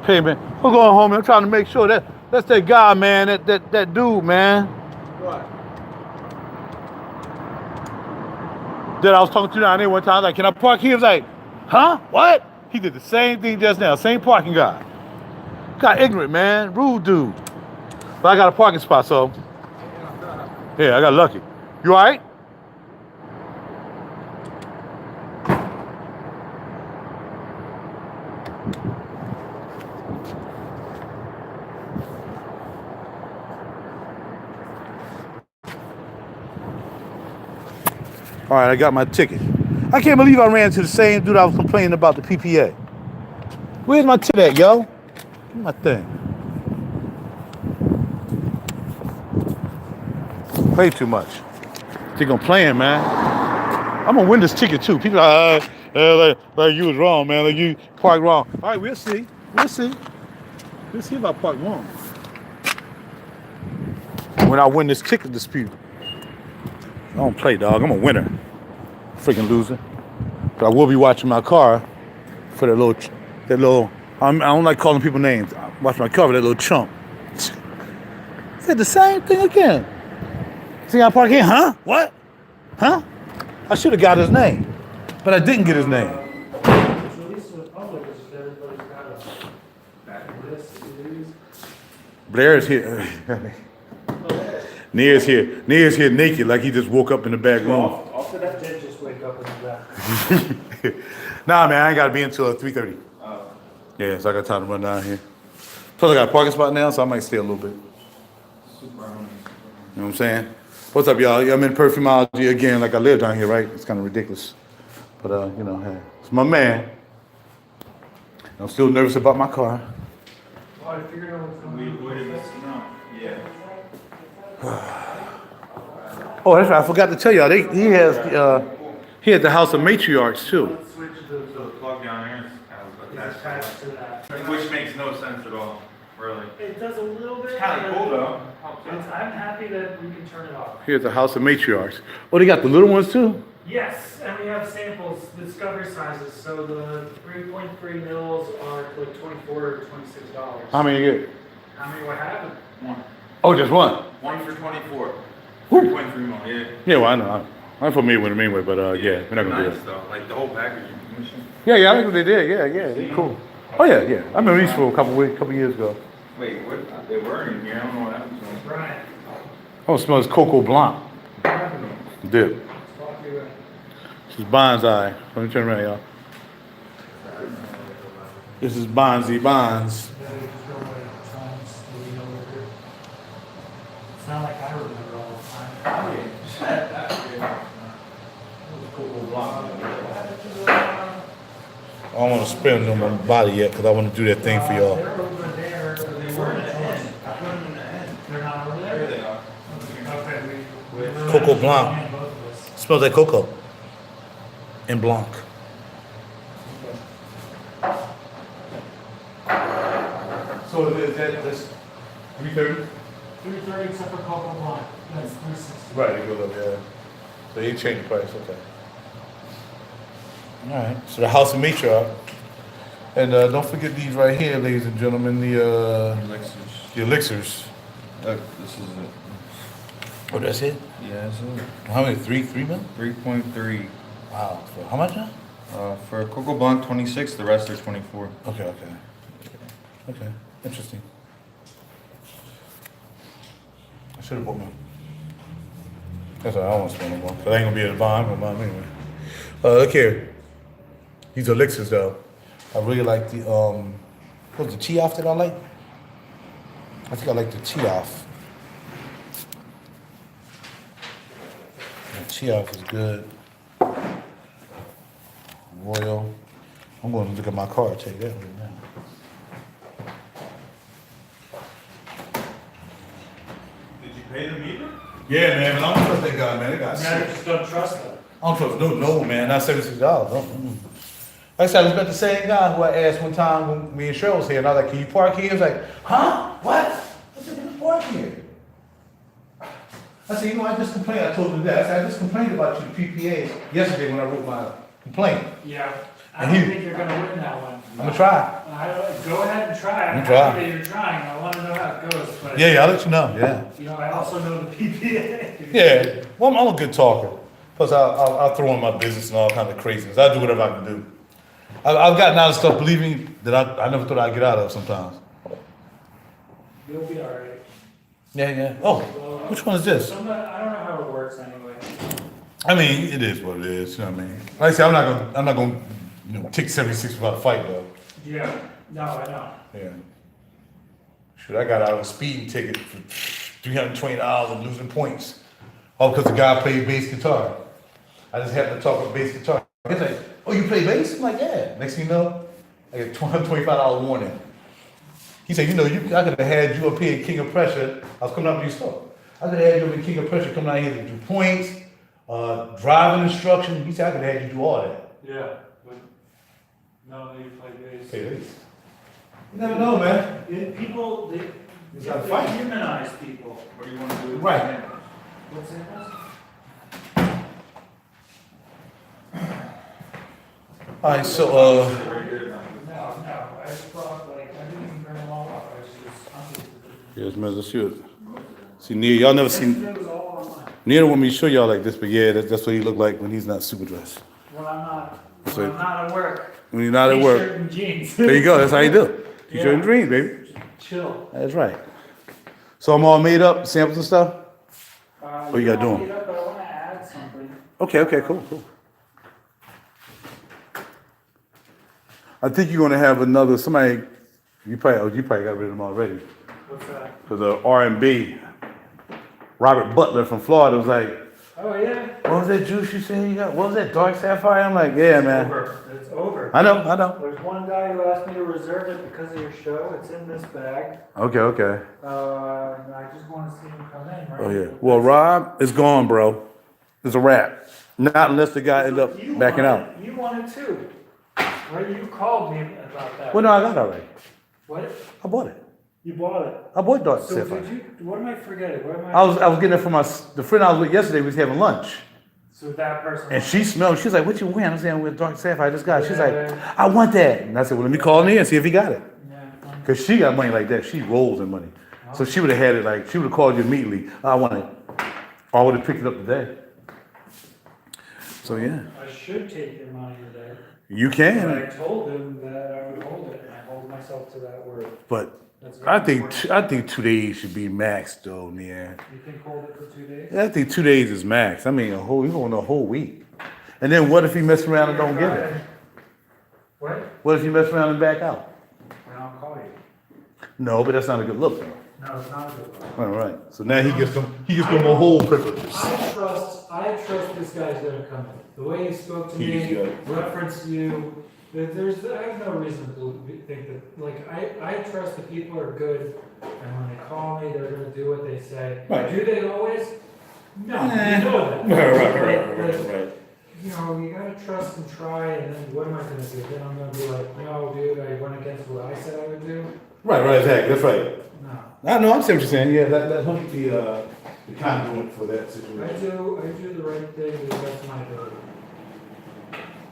Payment. We're going home. I'm trying to make sure that's that guy, man. That dude, man. What? That I was talking to down there one time. I was like, can I park here? He was like, huh? What? He did the same thing just now. Same parking guy. Got ignorant, man. Rude dude. But I got a parking spot, so. Yeah, I got lucky. You all right? All right, I got my ticket. I can't believe I ran into the same dude I was complaining about the PPA. Where's my ticket at, yo? Give me my thing. Play too much. Think I'm playing, man. I'm gonna win this ticket too. People are like you was wrong, man. Like you parked wrong. All right, we'll see. We'll see if I park wrong. When I win this ticket dispute. I don't play, dog. I'm a winner. Freaking loser. But I will be watching my car for that little. I don't like calling people names. I watch my car for that little chump. Said the same thing again. See, I park here, huh? What? Huh? I should have got his name, but I didn't get his name. Blair's here. Near's here. Near's here naked, like he just woke up in the back room. Also, that did just wake up in the back. Nah, man, I ain't got to be until 3:30. Yeah, so I got time to run down here. Plus, I got a parking spot now, so I might stay a little bit. You know what I'm saying? What's up, y'all? I'm in Perfumology again, like I live down here, right? It's kind of ridiculous. But, you know, hey, it's my man. I'm still nervous about my car. Well, I figured out what's going on. Yeah. Oh, that's right. I forgot to tell y'all. He has the House of Matriarchs, too. Let's switch to The plug down here is attached to that. which makes no sense at all, really. It does a little bit. It's kind of cool though. I'm happy that we can turn it off. Here's the House of Matriarchs. Oh, they got the little ones, too? Yes, and we have samples, discovery sizes. So the 3.3 mils are like $24 or $26. How many you get? How many will happen? One. Oh, just one? One for 24. Woo. 3.3 mil, yeah. Yeah, well, I know. I'm familiar with them anyway, but yeah, we're not going to do Nice that. though, like the whole packaging. Yeah, I think what they did. Yeah, they're cool. Oh, yeah. I remember these for a couple years ago. Wait, what? They were in here, I don't know what happened to them. Right. Oh, it smells Coco Blanc. Dip. This is Bonsai. Let me turn around, y'all. This is Bonzi Bonds. It's not like I remember all the time. I don't want to spray them on my body yet because I want to do that thing for y'all. They're over there. They were in the end. I put them in the end. They're not over there? Here they are. Okay, we Coco Blanc. both of us. Smells like cocoa. And Blanc. So is that's 330? 330 except for Coco Blanc. That's 360. Right, it goes up, yeah. So you change the price, okay. All right, so the House of Matriarch. And don't forget these right here, ladies and gentlemen, the elixirs. Look, this is it. Oh, that's it? Yeah, that's it. How many? Three mil? 3.3. Wow. So how much now? For Coco Blanc 26, the rest are 24. Okay. Interesting. I should have bought one. That's what I don't want to spend no more. But I ain't gonna be able to buy them. I'm gonna buy them anyway. Look here. These elixirs though. I really like the what's the Chiaf that I like? I think I like the Chiaf. The Chiaf is good. Royal. I'm going to look at my car. I'll tell you that right now. Did you pay them either? Yeah, man. I don't trust that guy, man. That guy's Now you sick. just don't trust them. I don't trust no man. Not $76. Like I said, I was about the same guy who I asked one time when me and Cheryl was here, and I was like, "Can you park here?" He was like, "Huh? What?" I said, "You can park here." I said, "I just complained." I told him that. I said, "I just complained about you, the PPA, yesterday when I wrote my complaint. Yeah. I And don't he- think you're going to win that one. I'm gonna try." Go ahead and try. I'm You try. happy that you're trying. I want to know how it goes. But Yeah, I'll let you know. Yeah. You know, I also know the PPA. Yeah. Well, I'm a good talker. Plus, I'll throw in my business and all kinds of craziness. I'll do whatever I can do. I've gotten out of stuff, believing that I never thought I'd get out of sometimes. You'll be all right. Yeah. Oh, which one is this? I don't know how it works anyway. I mean, it is what it is. You know what I mean? Like I said, I'm not gonna take 76 without a fight though. Yeah. No, I know. Yeah. Shoot, I got out of a speeding ticket for $320 and losing points, all because the guy played bass guitar. I just happened to talk about bass guitar. He's like, "Oh, you play bass?" I'm like, "Yeah." Next thing you know, I get $25 warning. He said, I could have had you up here in King of Pressure. I was coming up to your store. I could have had you up in King of Pressure coming out here to do points, driving instruction. He said, I could have had you do all that. Yeah. But no, they play bass. Play bass. You never know, man. People, they gotta fight. humanize people. What do you want to do? Right. What's that? All right, so No, I just brought, like, I didn't even bring them all up, I was just hungry. yes, man, let's shoot. See, Neil, y'all never seen. Yesterday was all online. Neil don't want me to show y'all like this, but yeah, that's what he look like when he's not super dressed. When I'm not, So- when I'm not at work. When you're not at T-shirt work, and jeans. there you go. That's how you do it. You Yeah. showing dreams, baby. Chill. That's right. So I'm all made up, samples and stuff. What you got don't doing? need it, but I wanna add something. Okay, cool. I think you're gonna have another somebody. You probably got rid of them already. What's that? Cause the R&B, Robert Butler from Florida was like, Oh, yeah? "What was that juice you said you got? What was that dark sapphire?" I'm like, "Yeah, man. Over. It's over. I know. There's one guy who asked me to reserve it because of your show. It's in this bag. Okay. And I just want to see him come in, right? Oh yeah. Well, Rob is gone, bro. It's a wrap. Not unless the guy end up You backing want out. it. You want it too. Right? You called me about that. Well, no, I got it already. What? I bought it. You bought it. I bought dark So sapphire. did you, what am I forgetting? What am I was getting it from the friend I was with yesterday. We was having lunch, So that person. and she smelled. She's like, "What you wearing?" I'm saying, "With dark sapphire." I just got it. She's like, Yeah. "I want that," and I said, "Well, let me call Nia and see if he got it." Yeah. Cause she got money like that. She rolls in money, so she would have had it. Like she would have called you immediately. I want it. Or I would have picked it up today. So yeah, I should take your money today. you But I can, told him that I would hold it, and I hold myself to that word. but That's I very think important. I think 2 days should be max though, Nia. You think hold it for 2 days? Yeah, I think 2 days is max. I mean, you going a whole week, and then what if he mess around and don't get it? What? What if he mess around and back out? And I'll call you. No, but that's not a good look though. No, it's not a good one. All right. So now he gets them whole privileges. I trust this guy's gonna come in. The way he spoke to He's me, good. referenced you, I have no reason to think that, like, I trust that people are good, and when they call me, they're gonna do what they say. Right. Do they always? No, Eh. you know that. Right. You know, you gotta trust and try, and then what am I gonna do? Then I'm gonna be like, no, dude, I went against what I said I would do? Right, exactly. That's right. No. I know, I'm saying what you're saying. Yeah, that might be the conduit for that I situation. do the right thing to the best of my ability.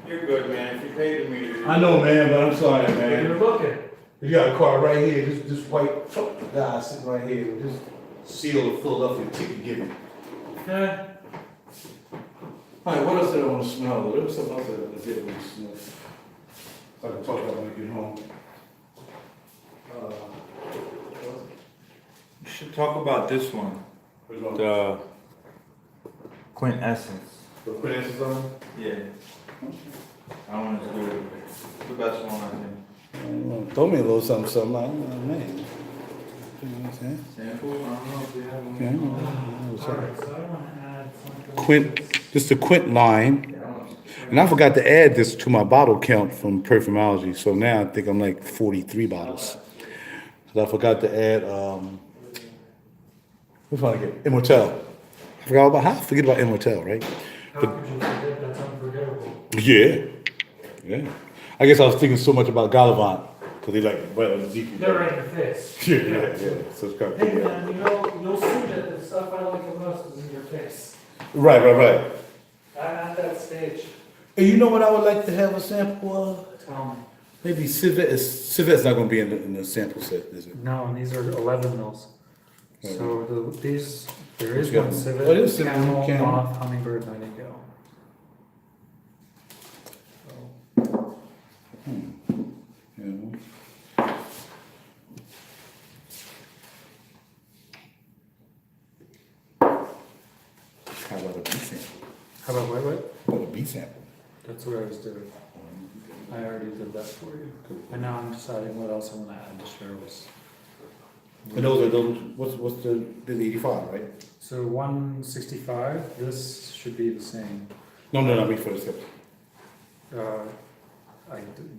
You're good, man. If you pay the meter. I know, man, but I'm sorry, You're man. looking. You got a car right here, this white guy sitting right here with this seal of Philadelphia ticket given. Yeah. All right, what else did I want to smell? There was something else that I did want to smell. So I can talk about when I get home. You should talk about this one. Which one? The quintessence. The Quintessence on? Yeah. I want to do it. The best one, I think. Throw me a little something. Like, man. You know what I'm saying? Sample? I don't know if you have one. Okay. Alright, so I wanna add something. Quint, this is the Quint line. And I forgot to add this to my bottle count from Perfumology. So now I think I'm like 43 bottles. So I forgot to add, which one again? Immortel. I forgot about, how I forget about Immortel, right? How could you forget? That's unforgettable. Yeah. I guess I was thinking so much about Galavant, because they like right on the deep. They're right in the face. Yeah. So it's kind of Hey man, you'll see that the stuff I like the most is in your face. Right. I'm at that stage. And you know what I would like to have a sample of? Tell me. Maybe Civet. Civet's not going to be in the sample set, is it? No, and these are 11 mils. So there is Yeah. one civet, What is civet? camel, Camel. moth, hummingbird, nightingale. So, Yeah. How about a B sample? how about what? How about a B sample? That's what I was doing. I already did that for you. And now I'm deciding what else I want to add to Cheryl's. And those, what's the 85, right? So 165, this should be the same. No, I mean for the sample.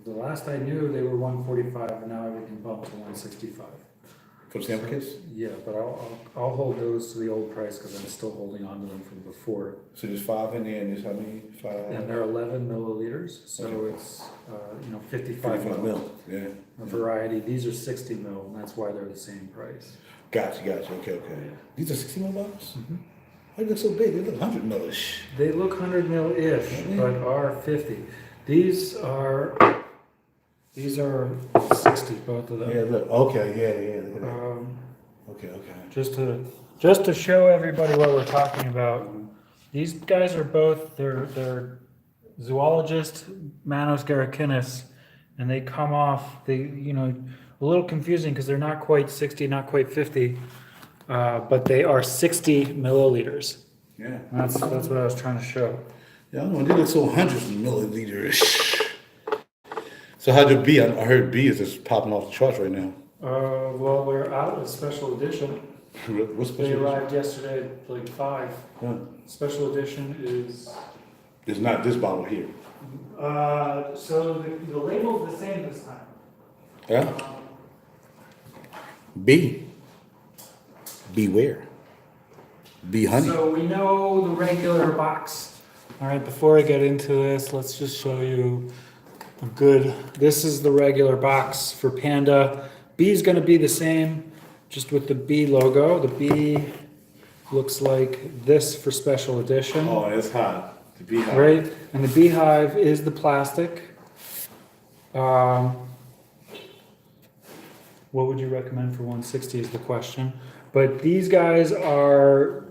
The last I knew, they were 145, and now everything bumped to 165. For the sample kits? Yeah, but I'll hold those to the old price because I'm still holding on to them from before. So there's 5 in there, and there's how many? 5? And they're 11 milliliters, so Okay. it's 55 55 mil. mil. Yeah. A variety. These are 60 mil, and that's why they're the same price. Gotcha. Okay. Yeah. These are 60 mil bottles? Mhm. Why do they look so big? They look 100 millish. They look 100 mil-ish, Yeah. but are 50. These are 60, both of them. Yeah, look. Okay, yeah. Look at that. Okay. Just to show everybody what we're talking about. These guys are both they're zoologist Manos garicinis, and they come off a little confusing because they're not quite 60, not quite 50, but they are 60 milliliters. Yeah. That's what I was trying to show. Yeah, I don't know. They look so hundreds of milliliters. So how'd your B? I heard B is just popping off the charts right now. Well, we're out with special edition. What's They special? arrived yesterday at like 5. Yeah. Special edition is. It's not this bottle here. So the label's the same this time. Yeah. B. Beware. Bee honey. So we know the regular box. All right, before I get into this, let's just show you a good. This is the regular box for Panda. B is going to be the same, just with the B logo. The B looks like this for special edition. Oh, it's hot. The beehive. Right, and the beehive is the plastic. What would you recommend for 160 is the question. But these guys are,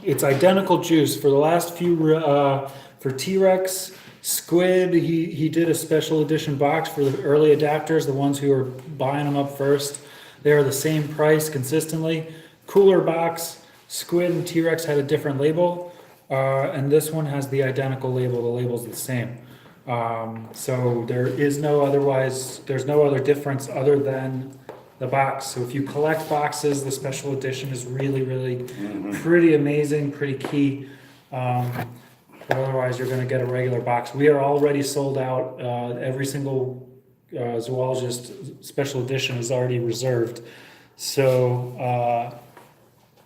it's identical juice. For the last few, for T-Rex, Squid, he did a special edition box for the early adapters, the ones who are buying them up first. They are the same price consistently. Cooler box, Squid and T-Rex had a different label. And this one has the identical label. The label's the same. So there's no other difference other than the box. So if you collect boxes, the special edition is really pretty amazing, pretty key. But otherwise, you're going to get a regular box. We are already sold out. Every single zoologist special edition is already reserved. So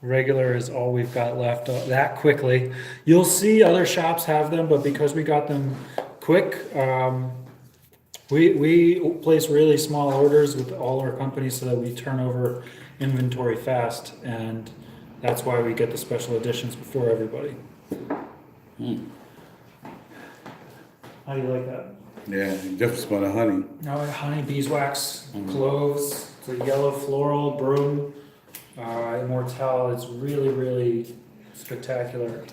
regular is all we've got left that quickly. You'll see other shops have them, but because we got them quick, we place really small orders with all our companies so that we turn over inventory fast, and that's why we get the special editions before everybody. How do you like that? Yeah, you definitely smell the honey. No, honey, beeswax, cloves, it's a yellow floral, broom. Immortelle, it's really spectacular.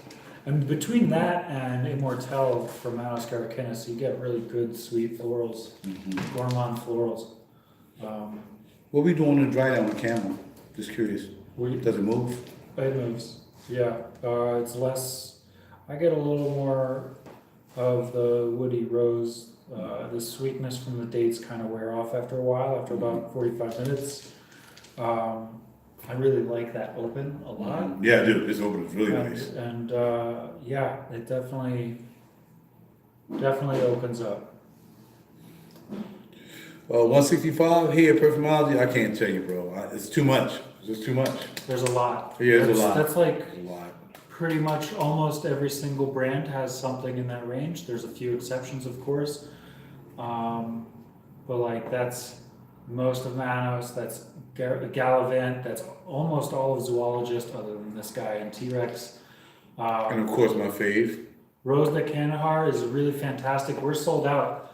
And between that and Immortelle from Manos garicinis, you get really good sweet florals, gourmand florals. What we doing to dry down with camel? Just curious. Does it move? It moves, yeah. It's less, I get a little more of the woody rose. The sweetness from the dates kind of wear off after a while, after about 45 minutes. I really like that open a lot. Yeah, I do. This open is really nice. And yeah, it definitely opens up. 165 here at Perfumology. I can't tell you, bro. It's too much. It's just too much. There's a lot. Yeah, there's a lot. That's like A lot. pretty much almost every single brand has something in that range. There's a few exceptions, of course. But like that's most of Manos, that's Gallivant, that's almost all of Zoologist other than this guy and T-Rex. And of course, my fave. Rose de Kandahar is really fantastic. We're sold out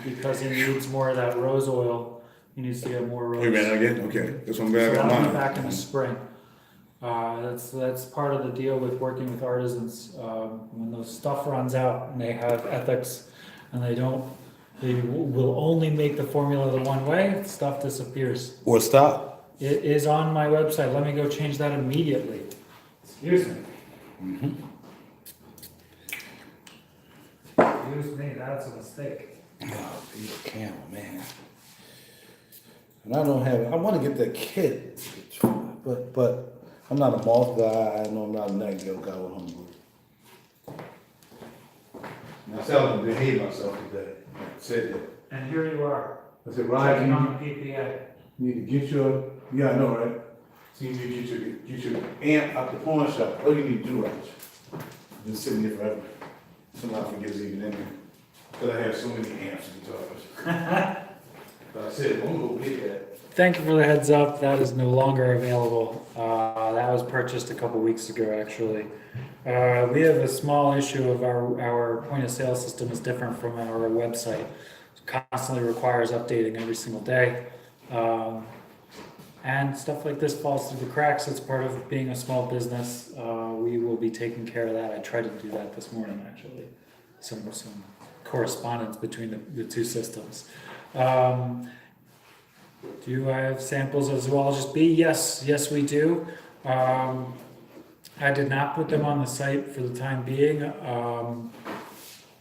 because he needs more of that rose oil. He needs to get more rose. You ran out again? Okay. This one back So on that'll be mine. back in the spring. That's part of the deal with working with artisans. When the stuff runs out and they have ethics and they will only make the formula the one way, stuff disappears. Or stop. It is on my website. Let me go change that immediately. Excuse me. Excuse me, that's a mistake. Oh, Peter Camel, man. And I don't have. I want to get that kit, but I'm not a moth guy. I know I'm not a neck guy with hungry. I seldom behave myself today. I said that. And here you are, I said, Ryan, checking on the PPA. you need to get your. Yeah, I know, right? So you need to get your amp out the pawn shop. All you need to do, Raj. Been sitting here forever. Somehow I forget it's even in there. Because I have so many amps and guitars. But I said, I'm gonna go get that. thank you for the heads up. That is no longer available. That was purchased a couple weeks ago, actually. We have a small issue of our point of sale system is different from our website. It constantly requires updating every single day. And stuff like this falls through the cracks. It's part of being a small business. We will be taking care of that. I tried to do that this morning, actually. Some correspondence between the two systems. Do I have samples of zoologist B? Yes, we do. I did not put them on the site for the time being,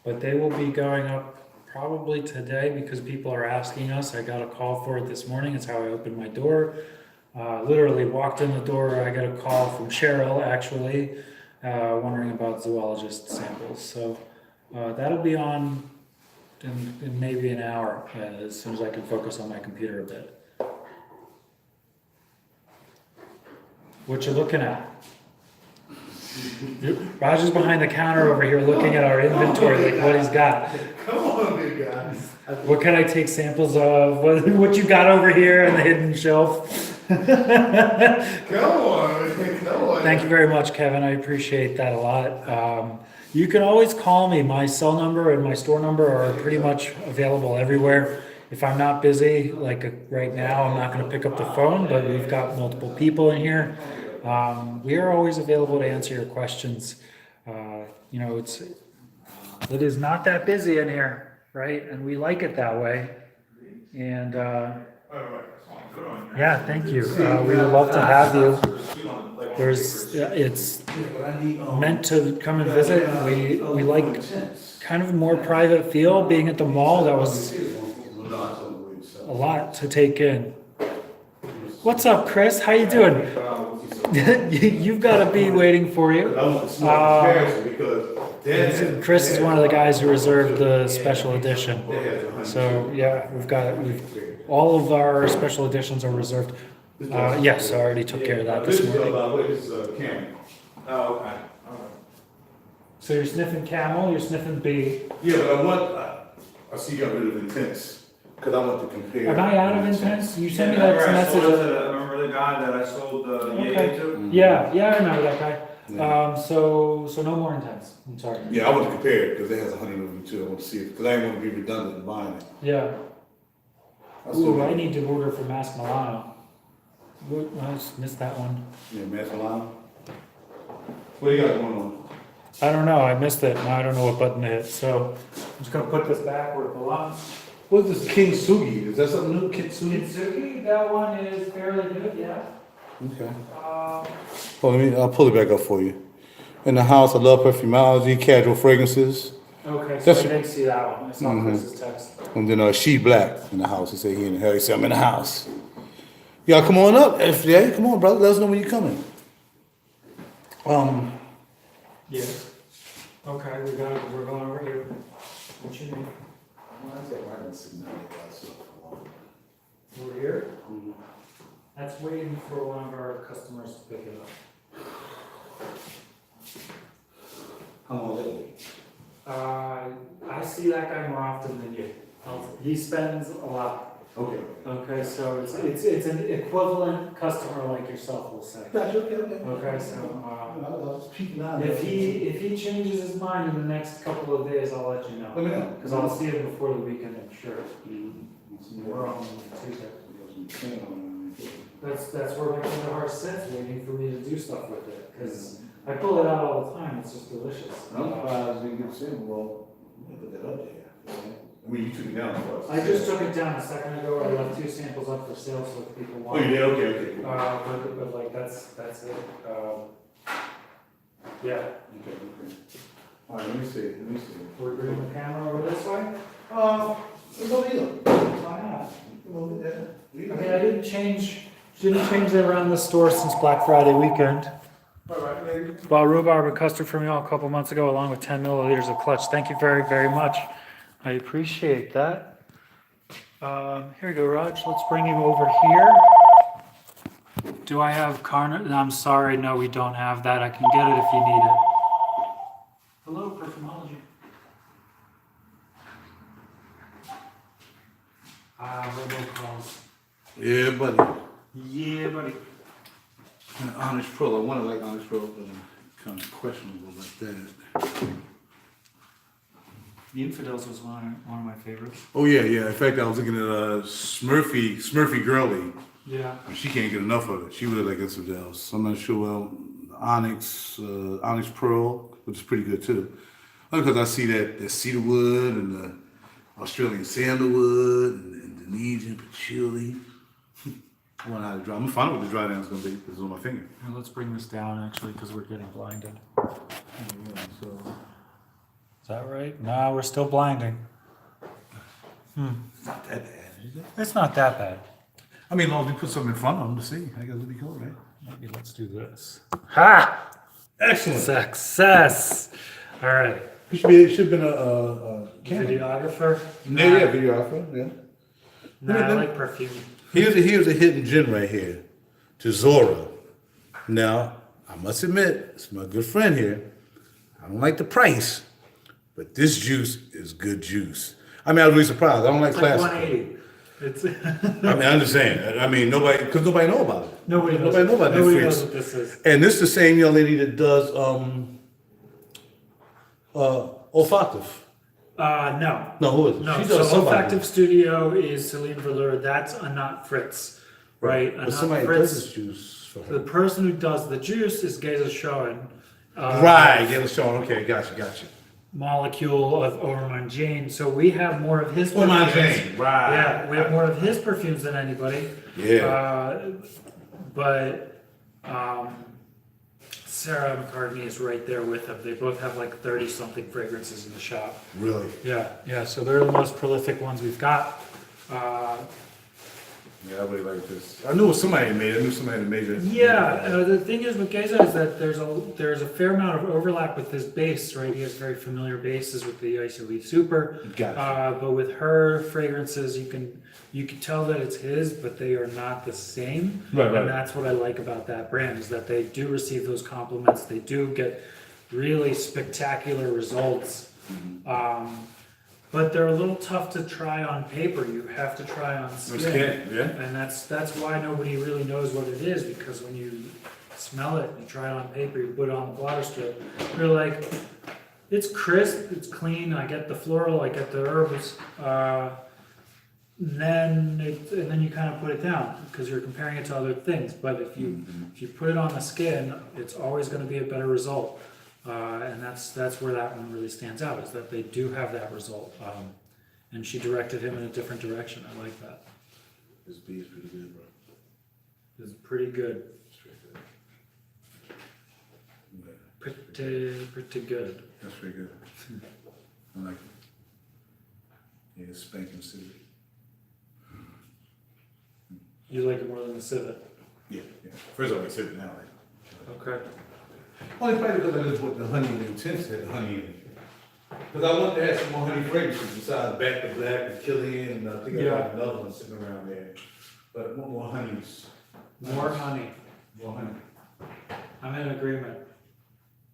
but they will be going up probably today because people are asking us. I got a call for it this morning. It's how I opened my door. Literally walked in the door. I got a call from Cheryl, actually, wondering about zoologist samples. So that'll be on in maybe an hour, as soon as I can focus on my computer a bit. What you looking at? Roger's behind the counter over here looking at our inventory, like what he's got. Come on, big guy. What can I take samples of? What you got over here in the hidden shelf? Come on. Thank you very much, Kevin. I appreciate that a lot. You can always call me. My cell number and my store number are pretty much available everywhere. If I'm not busy, like right now, I'm not going to pick up the phone, but we've got multiple people in here. We are always available to answer your questions. It is not that busy in here, right? And we like it that way. And yeah, thank you. We would love to have you. It's meant to come and visit. We like kind of a more private feel. Being at the mall, that was a lot to take in. What's up, Chris? How you doing? You've got a bee waiting for you. Chris is one of the guys who reserved the special edition. So yeah, all of our special editions are reserved. Yes, I already took care of that this morning. Oh, okay. So you're sniffing camel, you're sniffing bee. Yeah, but I see you got rid of intense, because I want to compare. Am I out of intense? You sent me Remember that I sold message. remember the guy that I sold the Okay. to? Yeah, I remember that guy. Yeah. So no more intense. I'm sorry. Yeah, I want to compare it, because it has a honey of them too, I want to see it, because I didn't want to be redundant in buying it. Yeah. I still Ooh, I got- need to order for Mask Milano. I just missed that one. Yeah, Masalana. What do you got going on? I don't know, I missed it. Now I don't know what button to hit. So I'm just gonna put this back where it belongs. What's this King Sugi? Is that something new, Kintsugi? Kitsuki, that one is fairly good, yeah. Okay. I'll pull it back up for you. In the house, I love Perfumology, casual fragrances. Okay, so That's- I did see that one. I saw Chris's text. And then she black in the house. He said he in the house. He said I'm in the house. Y'all come on up, FJ. Come on, brother. Let us know when you're coming. Yeah. Okay, we're going over here. What you need? Over here? That's waiting for one of our customers to pick it up. How long lately? I see that guy more often than you. He spends a lot. Okay. Okay, so it's an equivalent customer like yourself, we'll say. Gotcha. Okay. Okay, so I was peeking out. if he changes his mind in the next couple of days, I'll let you know. Let me know. Because I'll see him before the weekend, I'm sure. We're on Tuesday. That's where my kind of heart sits, waiting for me to do stuff with it. Because I pull it out all the time. It's just delicious. I'm surprised we get sim. Well, put that up there. I mean, you took it down for us. I just took it down a second ago. I left 2 samples up for sale, so if people Oh, want. you did? Okay. But like that's it. Yeah. Okay. All right, let me see. We're bringing the camera over this way. Let's go either. Why not? I mean, I didn't change it around the store since Black Friday weekend. All right, baby. Bought rhubarb and custard from y'all a couple months ago, along with 10 milliliters of clutch. Thank you very, very much. I appreciate that. Here we go, Raj. Let's bring you over here. Do I have Carna? I'm sorry, no, we don't have that. I can get it if you need it. Hello, Perfumology. Robocalls. Yeah, buddy. Yeah, buddy. And Honest Pro, I want to like Honest Pro, but I'm kind of questionable like that. The Infidels was one of my favorites. Oh yeah, yeah. In fact, I was looking at Smurfy Girly. Yeah. She can't get enough of it. She really like Infidels. So I'm not sure. Well, Onyx Pearl, which is pretty good too. Only because I see that cedarwood and the Australian sandalwood and the Indonesian patchouli. I wonder how to dry. I'm gonna find out what the dry down's gonna be. This is on my finger. Now let's bring this down actually because we're getting blinded. Yeah, so Is that right? No, we're still blinding. it's not that bad, is it? It's not that bad. I mean, as long as we put something in front of them to see, I guess it'll be cool, right? Maybe let's do this. Ha! Excellent. Success! All right. It should have been a camera. Videographer? Yeah, videographer, yeah. No, I like perfume. Here's a hidden gem right here. To Zora. Now, I must admit, it's my good friend here. I don't like the price, but this juice is good juice. I mean, I was really surprised. I don't like It's like classic. 180. It's I mean, I understand. I mean, because nobody know about it. Nobody knows. Nobody know about Nobody these knows freaks. what this is. And this is the same young lady that does olfactive. No. No, who is it? No, She so does somebody. Olfactive Studio is Celine Velour. That's Anat Fritz, right? But Anat somebody Fritz. does this juice for The her. person who does the juice is Geza Schoen. Right, yeah, let's show him. Okay, gotcha. Molecule of Overman Jane. So we have more of his Overman perfumes. Jane, right. Yeah, we have more of his perfumes than anybody. Yeah. But Sarah McCartney is right there with them. They both have like 30 something fragrances in the shop. Really? Yeah. So they're the most prolific ones we've got. Yeah, I really like this. I knew it was somebody that made it. I knew somebody that made it. The thing is with Geza is that there's a fair amount of overlap with his base, right? He has very familiar bases with the Icy Leaf Super. Gotcha. But with her fragrances, you can tell that it's his, but they are not the same. Right. And that's what I like about that brand is that they do receive those compliments. They do get really spectacular results. But they're a little tough to try on paper. You have to try on skin. Yeah. And that's why nobody really knows what it is, because when you smell it, you try it on paper, you put it on the blotter strip, you're like, it's crisp, it's clean, I get the floral, I get the herbs, and then you kind of put it down because you're comparing it to other things. But if you put it on the skin, it's always going to be a better result. And that's where that one really stands out, is that they do have that result. And she directed him in a different direction. I like that. This bee is pretty good, bro. It's pretty good. Straight good. Pretty good. That's pretty good. I like it. Yeah, it's spanking city. You like it more than the Civet? Yeah. First of all, I said it now. Okay. Only probably because I just put the honey and intense had the honey in it. Because I want to have some more honey fragrances besides Back to Black and Killian, and I think I got another one sitting around there. But I want more honeys. More honey. More honey. I'm in agreement.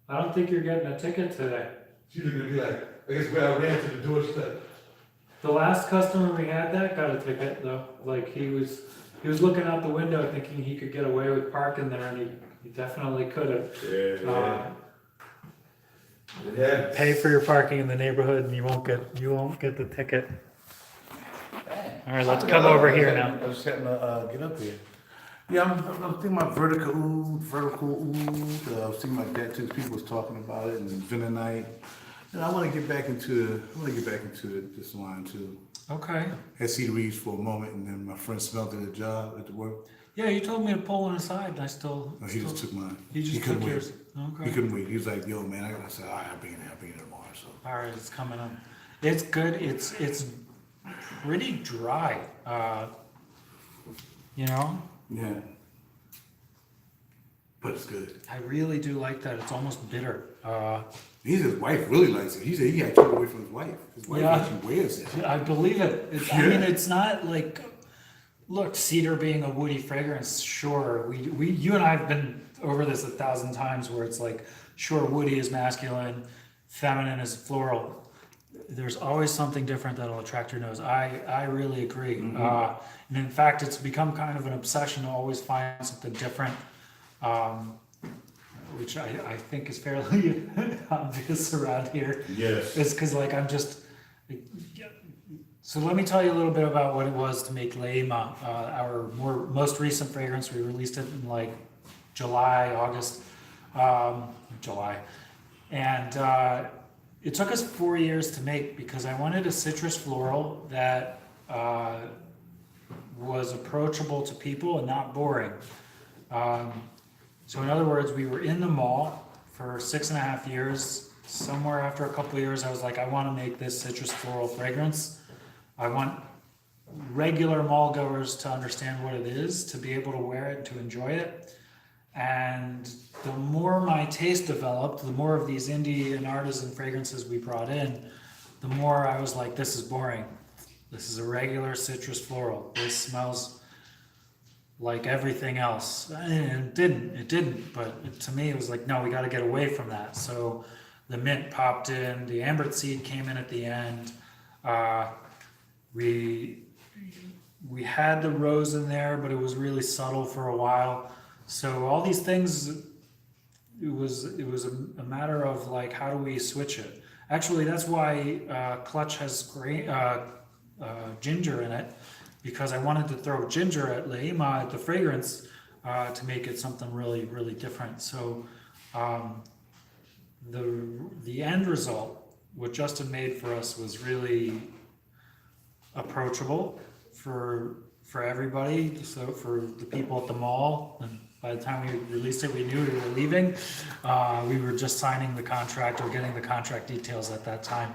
I don't think you're getting a ticket today. She's gonna be like, I guess where I ran to the doorstep. The last customer we had that got a ticket though. Like he was looking out the window thinking he could get away with parking there, and he definitely could have. Yeah. Pay for your parking in the neighborhood, and you won't get the ticket. All right, let's come over here now. I was having to get up here. Yeah, I'm thinking about vertical oud. I was thinking about that too. People was talking about it, and Venonite. And I want to get back into this line too. Okay. Had Cedar Reeves for a moment, and then my friend smelled it at the job at the work. Yeah, you told me to pull one aside, and I No, he just took mine. He just couldn't took wait. yours. Okay. He couldn't wait. He was like, "Yo, man," I said, "All right, I'll bring it tomorrow." So. All right, it's coming up. It's good. It's pretty dry. Yeah. But it's good. I really do like that. It's almost bitter. His wife really likes it. He said he got kept away from his wife. His wife actually wears it. I believe it. I mean, it's not like, look, cedar being a woody fragrance. Sure, you and I have been over this 1,000 times, where it's like, sure, woody is masculine, feminine is floral. there's always something different that'll attract your nose. I really agree. And in fact, it's become kind of an obsession to always find something different, um, which I think is fairly obvious around here. Yes. It's because like I'm just. So let me tell you a little bit about what it was to make Leima, our most recent fragrance. We released it in like August, July, and it took us 4 years to make because I wanted a citrus floral that was approachable to people and not boring. So in other words, we were in the mall for 6.5 years. Somewhere after a couple of years, I was like, I want to make this citrus floral fragrance. I want regular mall goers to understand what it is, to be able to wear it, to enjoy it. And the more my taste developed, the more of these indie and artisan fragrances we brought in, the more I was like, this is boring. This is a regular citrus floral. This smells like everything else. And it didn't, but to me it was like, no, we got to get away from that. So the mint popped in, the amber seed came in at the end. We had the rose in there, but it was really subtle for a while. So all these things, it was a matter of like, how do we switch it? Actually, that's why Clutch has great ginger in it, because I wanted to throw ginger at Leima, at the fragrance, to make it something really, really different. So the end result, what Justin made for us, was really approachable for everybody. So for the people at the mall, and by the time we released it, we knew we were leaving. We were just signing the contract or getting the contract details at that time.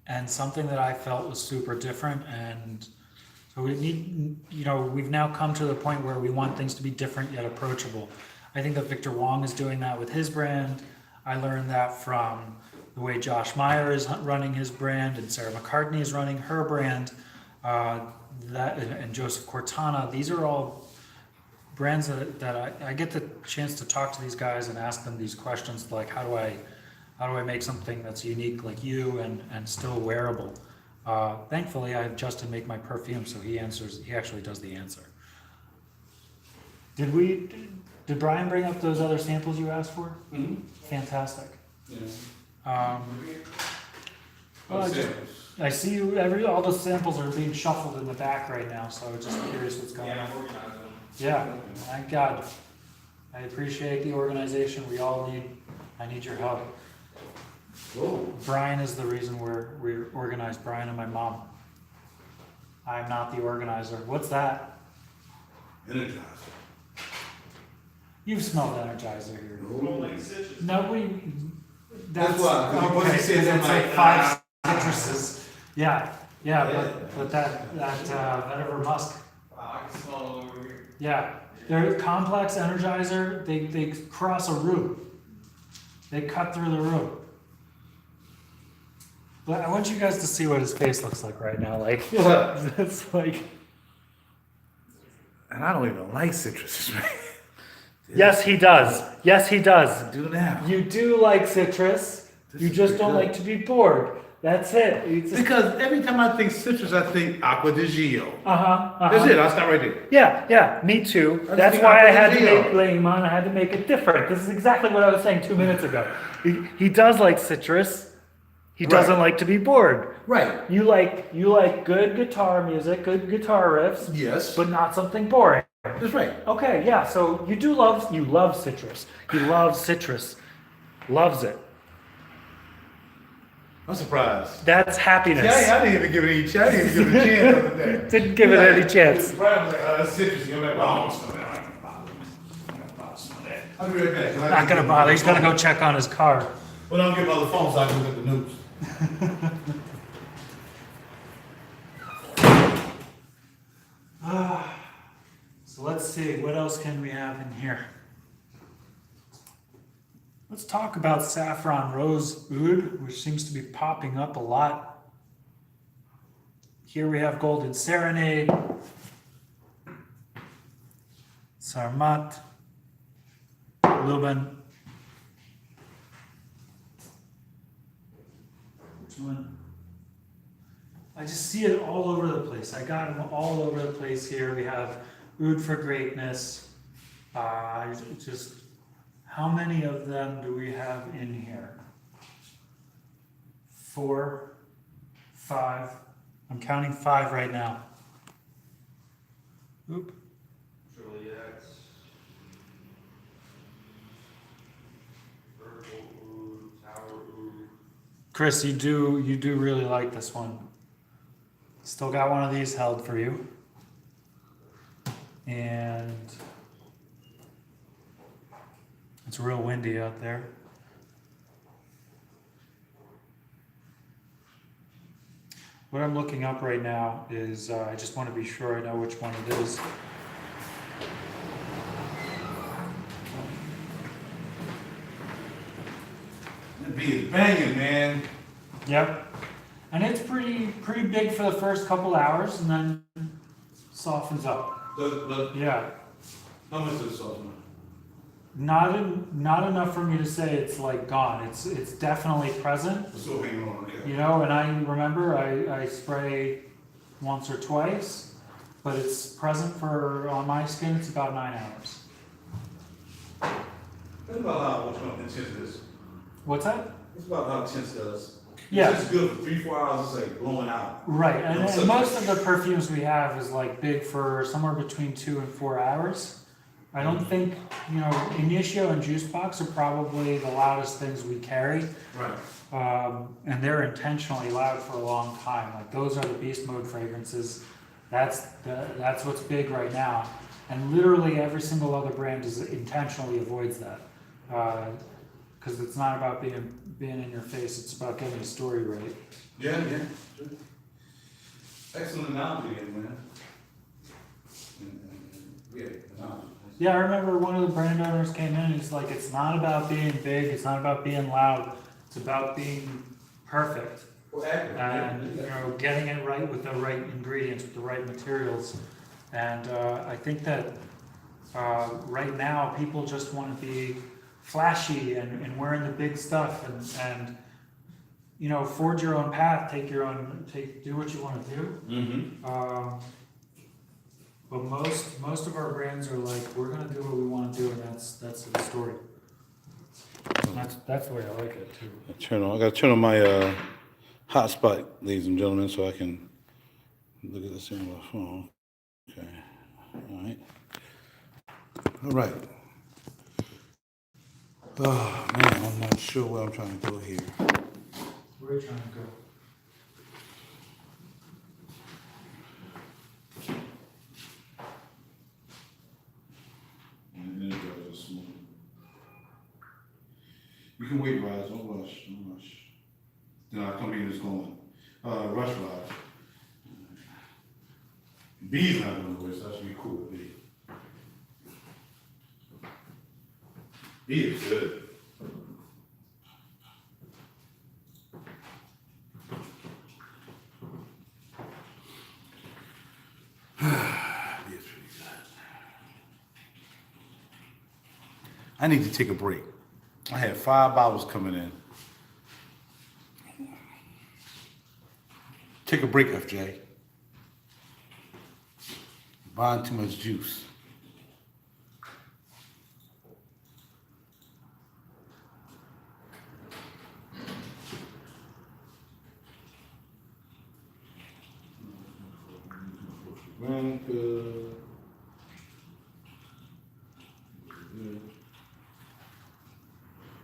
And something that I felt was super different. And so we need, we've now come to the point where we want things to be different yet approachable. I think that Victor Wong is doing that with his brand. I learned that from the way Josh Meyer is running his brand, and Sarah McCartney is running her brand, and Joseph Cortana. These are all brands that I get the chance to talk to these guys and ask them these questions, like how do I make something that's unique like you and still wearable? Thankfully, I have Justin make my perfume, so he actually does the answer. Did Brian bring up those other samples you asked for? Mm-hmm. Fantastic. Yeah. Well, I see you. All the samples are being shuffled in the back right now, so I was just curious what's going on. Yeah, thank God. I appreciate the organization. I need your help. Whoa. Brian is the reason we're organized. Brian and my mom. I'm not the organizer. What's that? Energizer. You've smelled Energizer here. Nobody. That's why. Okay, He says it's I'm like 5 citruses. Yeah, but that vetiver musk. I can smell it over here. Yeah, they're complex Energizer. They cross a room. They cut through the room. But I want you guys to see what his face looks like right now. Like it's like. And I don't even like citruses, man. Yes, he does. Yes, he does. Do now. You do like citrus. You just don't like to be bored. That's it. Because every time I think citrus, I think Aqua di Gio. Uh-huh. That's it. I'll stop right there. Yeah, me too. I That's think why I Aqua had di to Gio. make Lehman, and I had to make it different. This is exactly what I was saying 2 minutes ago. He does like citrus. He doesn't like to be bored. Right. You like good guitar music, good guitar riffs, Yes. but not something boring. That's right. Okay, yeah. So you love citrus. He loves citrus. Loves it. I'm surprised. That's happiness. Yeah, I didn't even give it any chance. I didn't even give it a chance the other day. Didn't give it any chance. Brian was like, citrus. You're like, well, I don't smell that. I don't bother. I don't bother smell that. I'll be right back. Not gonna bother. He's gonna go check on his car. Well, I'll get my other phone so I can look at the news. So let's see, what else can we have in here? Let's talk about Saffron Rose Oud, which seems to be popping up a lot. Here we have Golden Serenade, Sarmat, Lubin. one? I just see it all over the place. I got them all over the place here. We have Oud for Greatness. Just how many of them do we have in here? 4, 5. I'm counting 5 right now. Oop. Juliet's. Purple Oud, Tower Oud. Chris, you do really like this one. Still got one of these held for you. And it's real windy out there. What I'm looking up right now is, I just want to be sure I know which one it is. That beat is banging, man. Yep. And it's pretty big for the first couple hours and then softens up. Yeah. How much is the sauce, man? Not enough for me to say it's like gone. It's definitely present. It's still hanging on, okay. You know, and I remember I spray once or twice, but it's present for, on my skin, it's about 9 hours. That's about how intense it is. What's that? It's about how intense it is. Yeah. It's just good for 3-4 hours, it's like blowing out. Right, and most of the perfumes we have is like big for somewhere between 2 and 4 hours. I don't think, you know, Initio and Juice Box are probably the loudest things we carry. Right. And they're intentionally loud for a long time. Like those are the beast mode fragrances. That's what's big right now. And literally every single other brand intentionally avoids that. Because it's not about being in your face, it's about getting the story right. Yeah. Excellent analogy again, man. Yeah, analogy. Yeah, I remember one of the brand owners came in and he's like, it's not about being big, it's not about being loud, it's about being perfect. Well, accurate. And you know, getting it right with the right ingredients, with the right materials. And I think that right now people just want to be flashy and wearing the big stuff and you know, forge your own path, do what you want to do. Mm-hmm. But most of our brands are like, we're gonna do what we want to do, and that's the story. And that's the way I like it too. I gotta turn on my hotspot, ladies and gentlemen, so I can look at this on my phone. Okay. All right. Oh man, I'm not sure where I'm trying to go here. Where are you trying to go? You can wait, Rise. Don't rush. Then I'll come in. It's going. Rush, Rise. B's not going to rush. That should be cool. B is good. B is pretty good. I need to take a break. I had 5 bottles coming in. Take a break, FJ. Buying too much juice.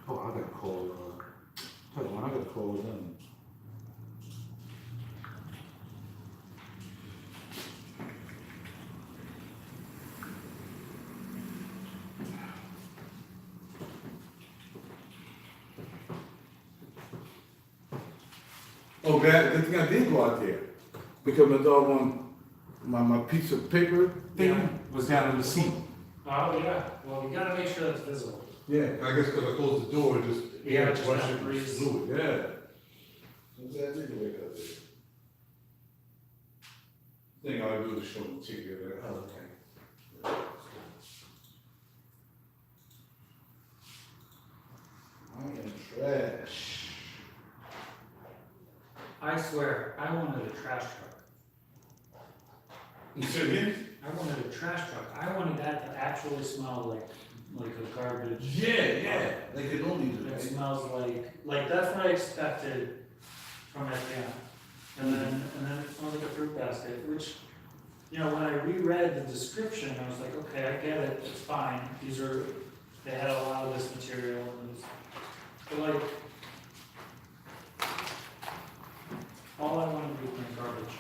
Oh, I gotta call, hold on, I gotta call them. Oh, good thing I did go out there. Because my doggone, my piece of paper thing was down in the seat. Oh yeah. Well, you gotta make sure that's visible. Yeah, I guess because I closed the door, just Yeah, just rush that it, breeze. fluid, yeah. What's that thing wake up there? Thing I do is show them the ticket, like, oh, okay. I am trash. I swear, I wanted a trash truck. You said again? I wanted a trash truck. I wanted that to actually smell like a garbage. Yeah, they could only do It that. smells like that's what I expected from FM. And then it smells like a fruit basket, which, you know, when I reread the description, I was like, okay, I get it, it's fine. They had a lot of this material, but like, all I wanted to do was make garbage.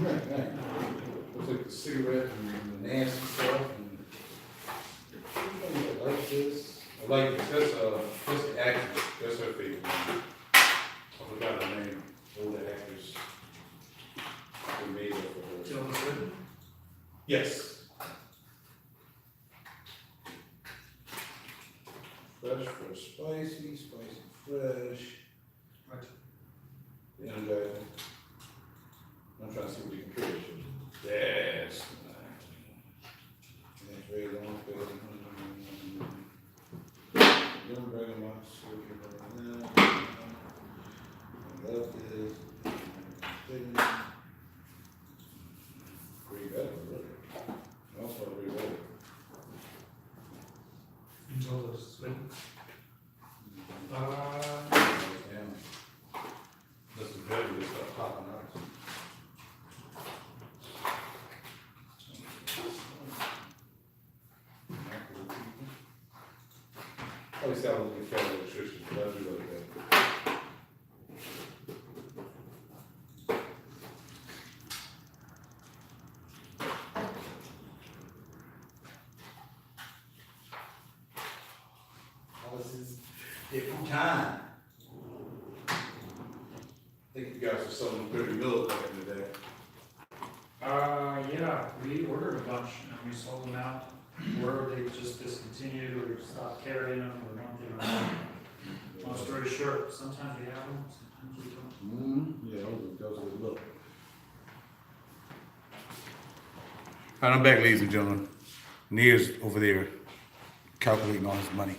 Right. Looks like the cigarette and the nasty stuff. And I like this. I like this. That's the actress. That's her favorite one. I forgot her name. Older actress. They made it for her. Tilda Swinton? Yes. Fresh, spicy, fresh. Right. Energizing. I'm trying to see what we can compare it to. Yes. That's very long. Young bergamot, I love this. Pretty better, really. Also pretty better. Tilda Swinton. Yeah. That's the better this stuff popping out. Probably sound a little bit better nutrition, but I do like that. Oh, this is different time. I think you guys are selling 30 mils back in the day. Yeah, we ordered a bunch and we sold them out. Or they just discontinued or stopped carrying them or nothing. Long story short, sometimes we have them, sometimes we don't. Yeah, that was a good look. All right, I'm back, ladies and gentlemen. Near's over there calculating all his money.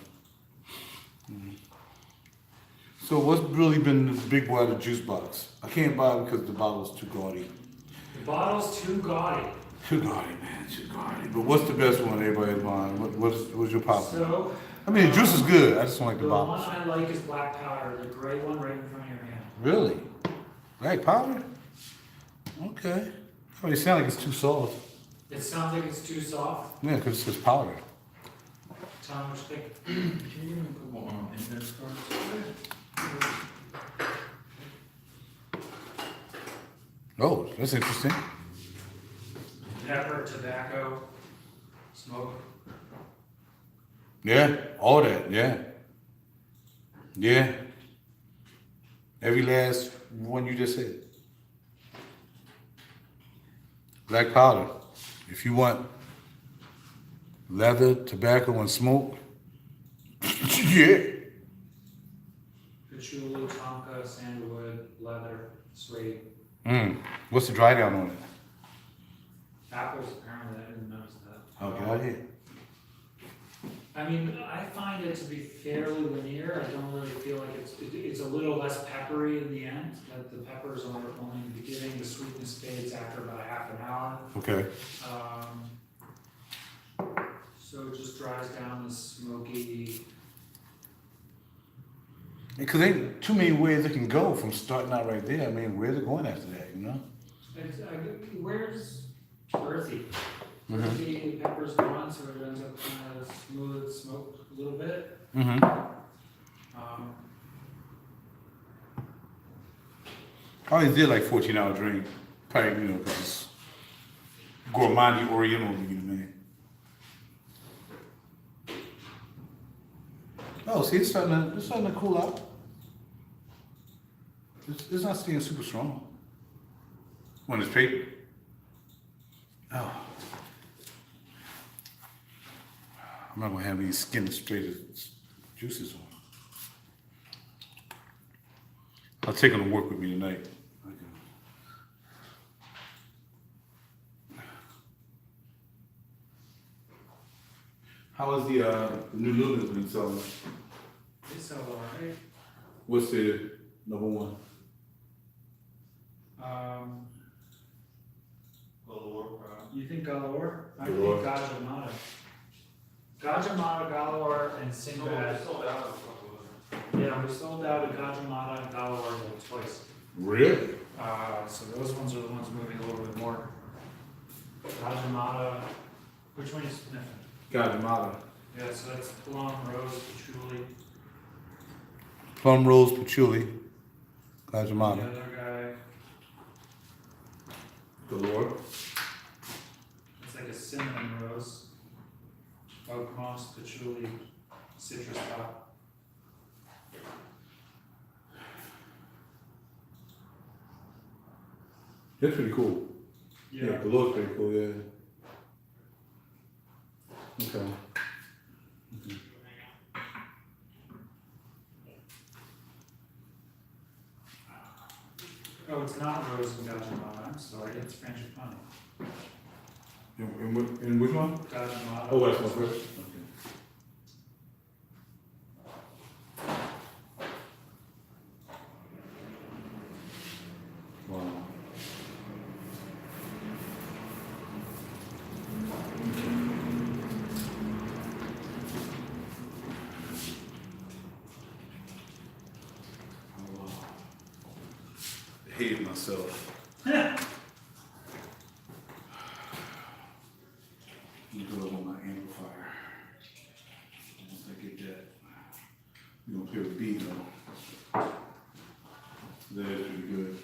So what's really been the big boy of the juice box? I can't buy it because the bottle's too gaudy. The bottle's too gaudy. Too gaudy, man, too gaudy. But what's the best one everybody's buying? What's your pop? So. I mean, the juice is good. I just don't like the The bottles. one I like is black powder, the gray one right in front of your hand. Really? Like powder? Okay. Oh, it sounds like it's too soft. It sounds like it's too soft. Yeah, because it's just powder. Tell me what you think. Can you even put one in there, Scott? Oh, that's interesting. Pepper, tobacco, smoke. Yeah, all that, yeah. Yeah. Every last one you just said. Black powder. If you want leather, tobacco, and smoke, yeah. Patchouli, tonka, sandalwood, leather, suede. What's the dry down on it? Apples, apparently, I didn't notice that. Okay, I did. I mean, I find it to be fairly linear. I don't really feel like it's a little less peppery in the end. That the peppers are only in the beginning. The sweetness fades after about half an hour. Okay. So it just dries down the smoky. Because ain't too many ways it can go from starting out right there. I mean, where's it going after that, you know? Where's earthy? Earthy pepper's gone, so it ends up kind of smooth, smoked a little bit. I always did like 14-hour drink. Probably, you know, because it's gourmand oriental, you know, man. Oh, see, it's starting to cool out. It's not staying super strong. When it's paper. Oh. I'm not gonna have these skin straight juices on. I'll take them to work with me tonight. How is the new Luna's been selling? It's all right. What's the number one? Galore, You think Galore? I Galore. think Gajamada. Gajamada, Galore, and No, Sinbad. it's sold out of stuff. Yeah, we sold out a Gajamada and Galore like twice. Really? So those ones are the ones moving a little bit more. Gajamada, which one are you sniffing? Gajamada. Yeah, so that's plum, rose, patchouli. Plum rose patchouli. The Gajamada. other guy, Galore. it's like a cinnamon rose. Oak moss, patchouli, citrus pop. That's pretty cool. Yeah. Galore's pretty cool, yeah. Okay. Oh, it's not rose and Gajamada, I'm sorry, it's frangipani. In which one? Gajamada. Oh, that's my first. Okay. Wow. I hated myself. You do it on my amplifier. Once I get that, we're gonna play with B though. That is pretty good.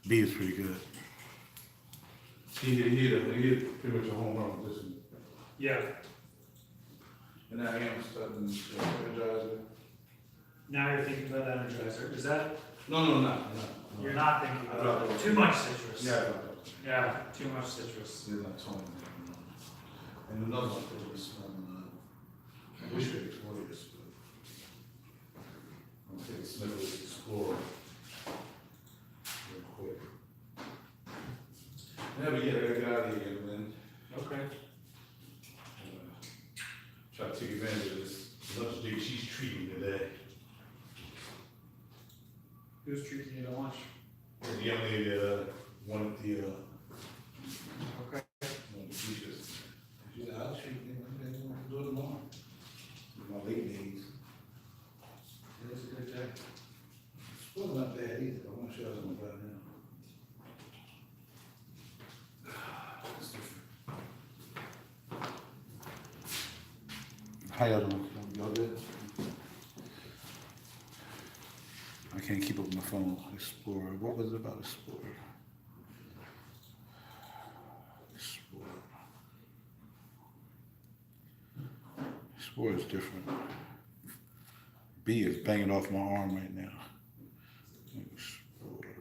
B is pretty good. He hit pretty much a home run with this one. Yeah, And I am starting to energizer. now you're thinking about Energizer, is that, No. you're not thinking I about dropped it, it. too much citrus? Yeah, Yeah, too much citrus. there's not tone. And another one that was I wish we explored this, but I'm gonna take a sniff of this Explorer real quick. Yeah, but yeah, I gotta get out of here, man. Okay. Try to take advantage of this lunch date she's treating today. Who's treating you to lunch? The young lady that wanted the Okay. one of the teachers. She said, I'll treat you, I'm gonna do it tomorrow. In my late days. It was a good day. It wasn't that bad either, I want to show you something about now. It's different. How y'all doing? Y'all good? I can't keep up with my phone. Explorer. What was it about Explorer? Explorer. Explorer is different. B is banging off my arm right now. Explorer.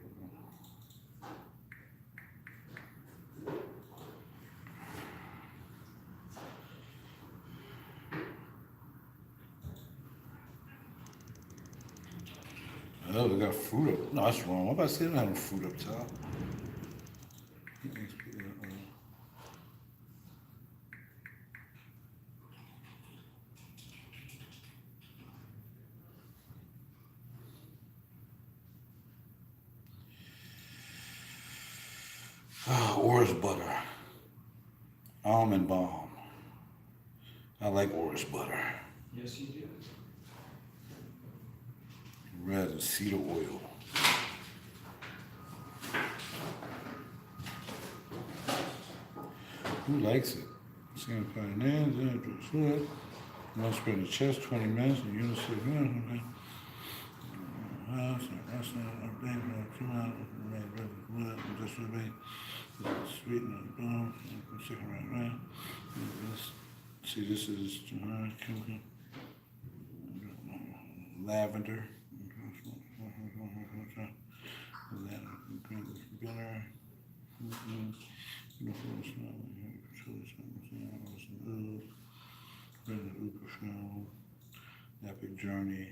Oh, they got fruit up. No, that's wrong. I'm about to say they don't have no fruit up top. Orange butter. Almond balm. I like orange butter. Yes, you do. Red and cedar oil. Who likes it? Same kind of names, once spread the chest, 20 minutes, and unison. See, this is lavender. Epic journey.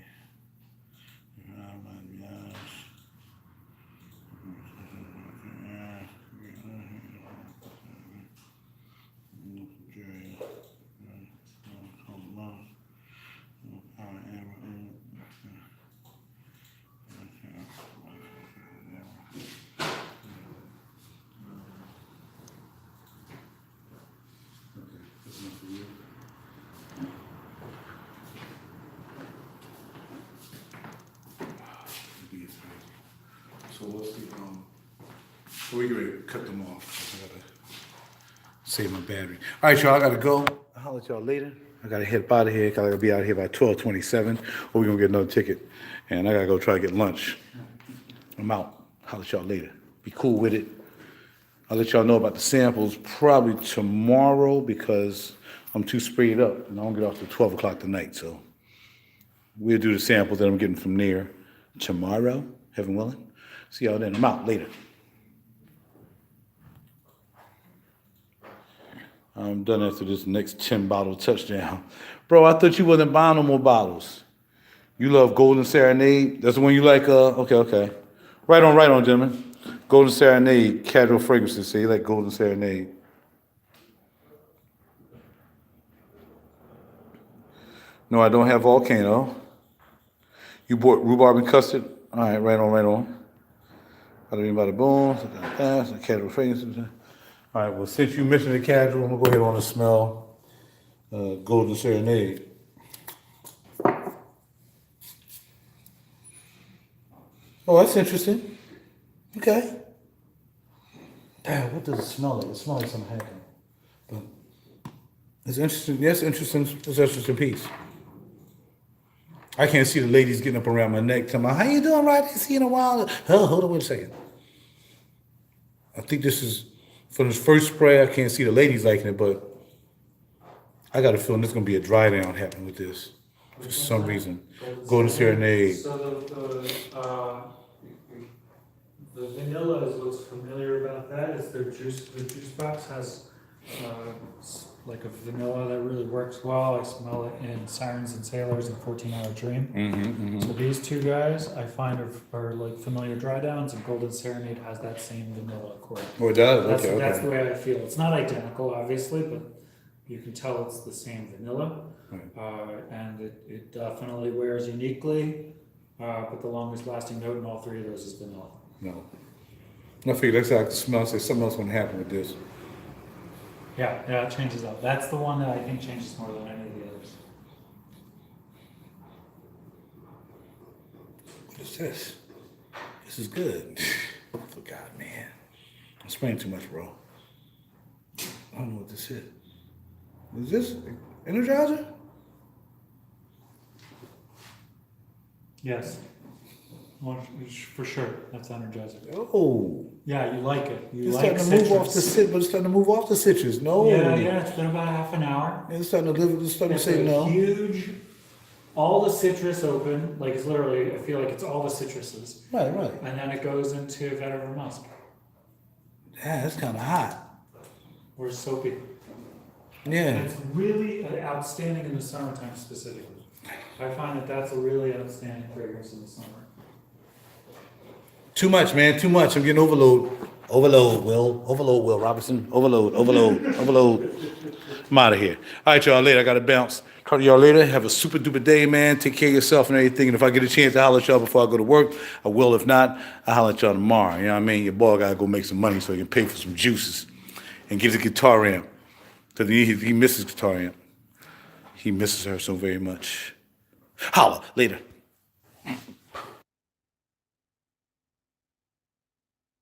So we'll see. We can really cut them off. I gotta save my battery. All right, y'all. I gotta go. I'll holler at y'all later. I gotta head up out of here. I gotta be out of here by 12:27, or we're gonna get another ticket. And I gotta go try to get lunch. I'm out. Holler at y'all later. Be cool with it. I'll let y'all know about the samples probably tomorrow because I'm too sprayed up and I don't get off till 12 o'clock tonight. So we'll do the samples that I'm getting from there tomorrow, heaven willing. See y'all then. I'm out later. I'm done after this next 10-bottle touchdown. Bro, I thought you wasn't buying no more bottles. You love Golden Serenade? That's the one you like? Okay. Right on, gentlemen. Golden Serenade, casual fragrances. Say you like Golden Serenade. No, I don't have Volcano. You bought rhubarb and custard? All right, right on. Bada boom. Casual fragrances. All right, well, since you mentioned the casual, I'm going to go ahead on and smell Golden Serenade. Oh, that's interesting. Okay. Damn, what does it smell like? It smells like some hacking. But it's interesting. Yes, interesting. It's an interesting piece. I can't see the ladies getting up around my neck telling me, how you doing, right? I didn't see you in a while. Oh, hold on, wait a second. I think this is, for this first spray, I can't see the ladies liking it, but I got a feeling there's going to be a dry down happening with this. For some reason. Golden Serenade. So the vanilla is what's familiar about that. Is their juice. The juice box has like a vanilla that really works well. I smell it in Sirens and Sailors and 14-Hour Dream. So these two guys I find are like familiar dry downs, and Golden Serenade has that same vanilla accord. Oh, it does? That's the way I feel. It's not identical, obviously, but you can tell it's the same vanilla. And it definitely wears uniquely, but the longest lasting note in all three of those is vanilla. No. I figured that's how I can smell. Say something else going to happen with this. Yeah, it changes up. That's the one that I think changes more than any of the others. What is this? This is good. I forgot, man. I'm spraying too much, bro. I don't know what this is. Is this Energizer? Yes. Well, for sure, that's Energizer. Oh. Yeah, you like it. It's starting to move off the citrus, but it's starting to move off the citrus. No. Yeah, it's been about half an hour. It's starting to say no. Huge, all the citrus open, like it's literally, I feel like it's all the citruses. Right. And then it goes into vetiver musk. Yeah, that's kind of hot. Or soapy. Yeah. And it's really outstanding in the summertime specifically. I find that that's a really outstanding fragrance in the summer. Too much, man. Too much. I'm getting overload. Overload, Will Robinson. Overload. I'm out of here. All right, y'all. Later. I got to bounce. Talk to y'all later. Have a super duper day, man. Take care of yourself and everything. And if I get a chance to holler at y'all before I go to work, I will. If not, I'll holler at y'all tomorrow. You know what I mean? Your boy got to go make some money so he can pay for some juices and get his guitar amp. Because he misses guitar amp. He misses her so very much. Holla. Later.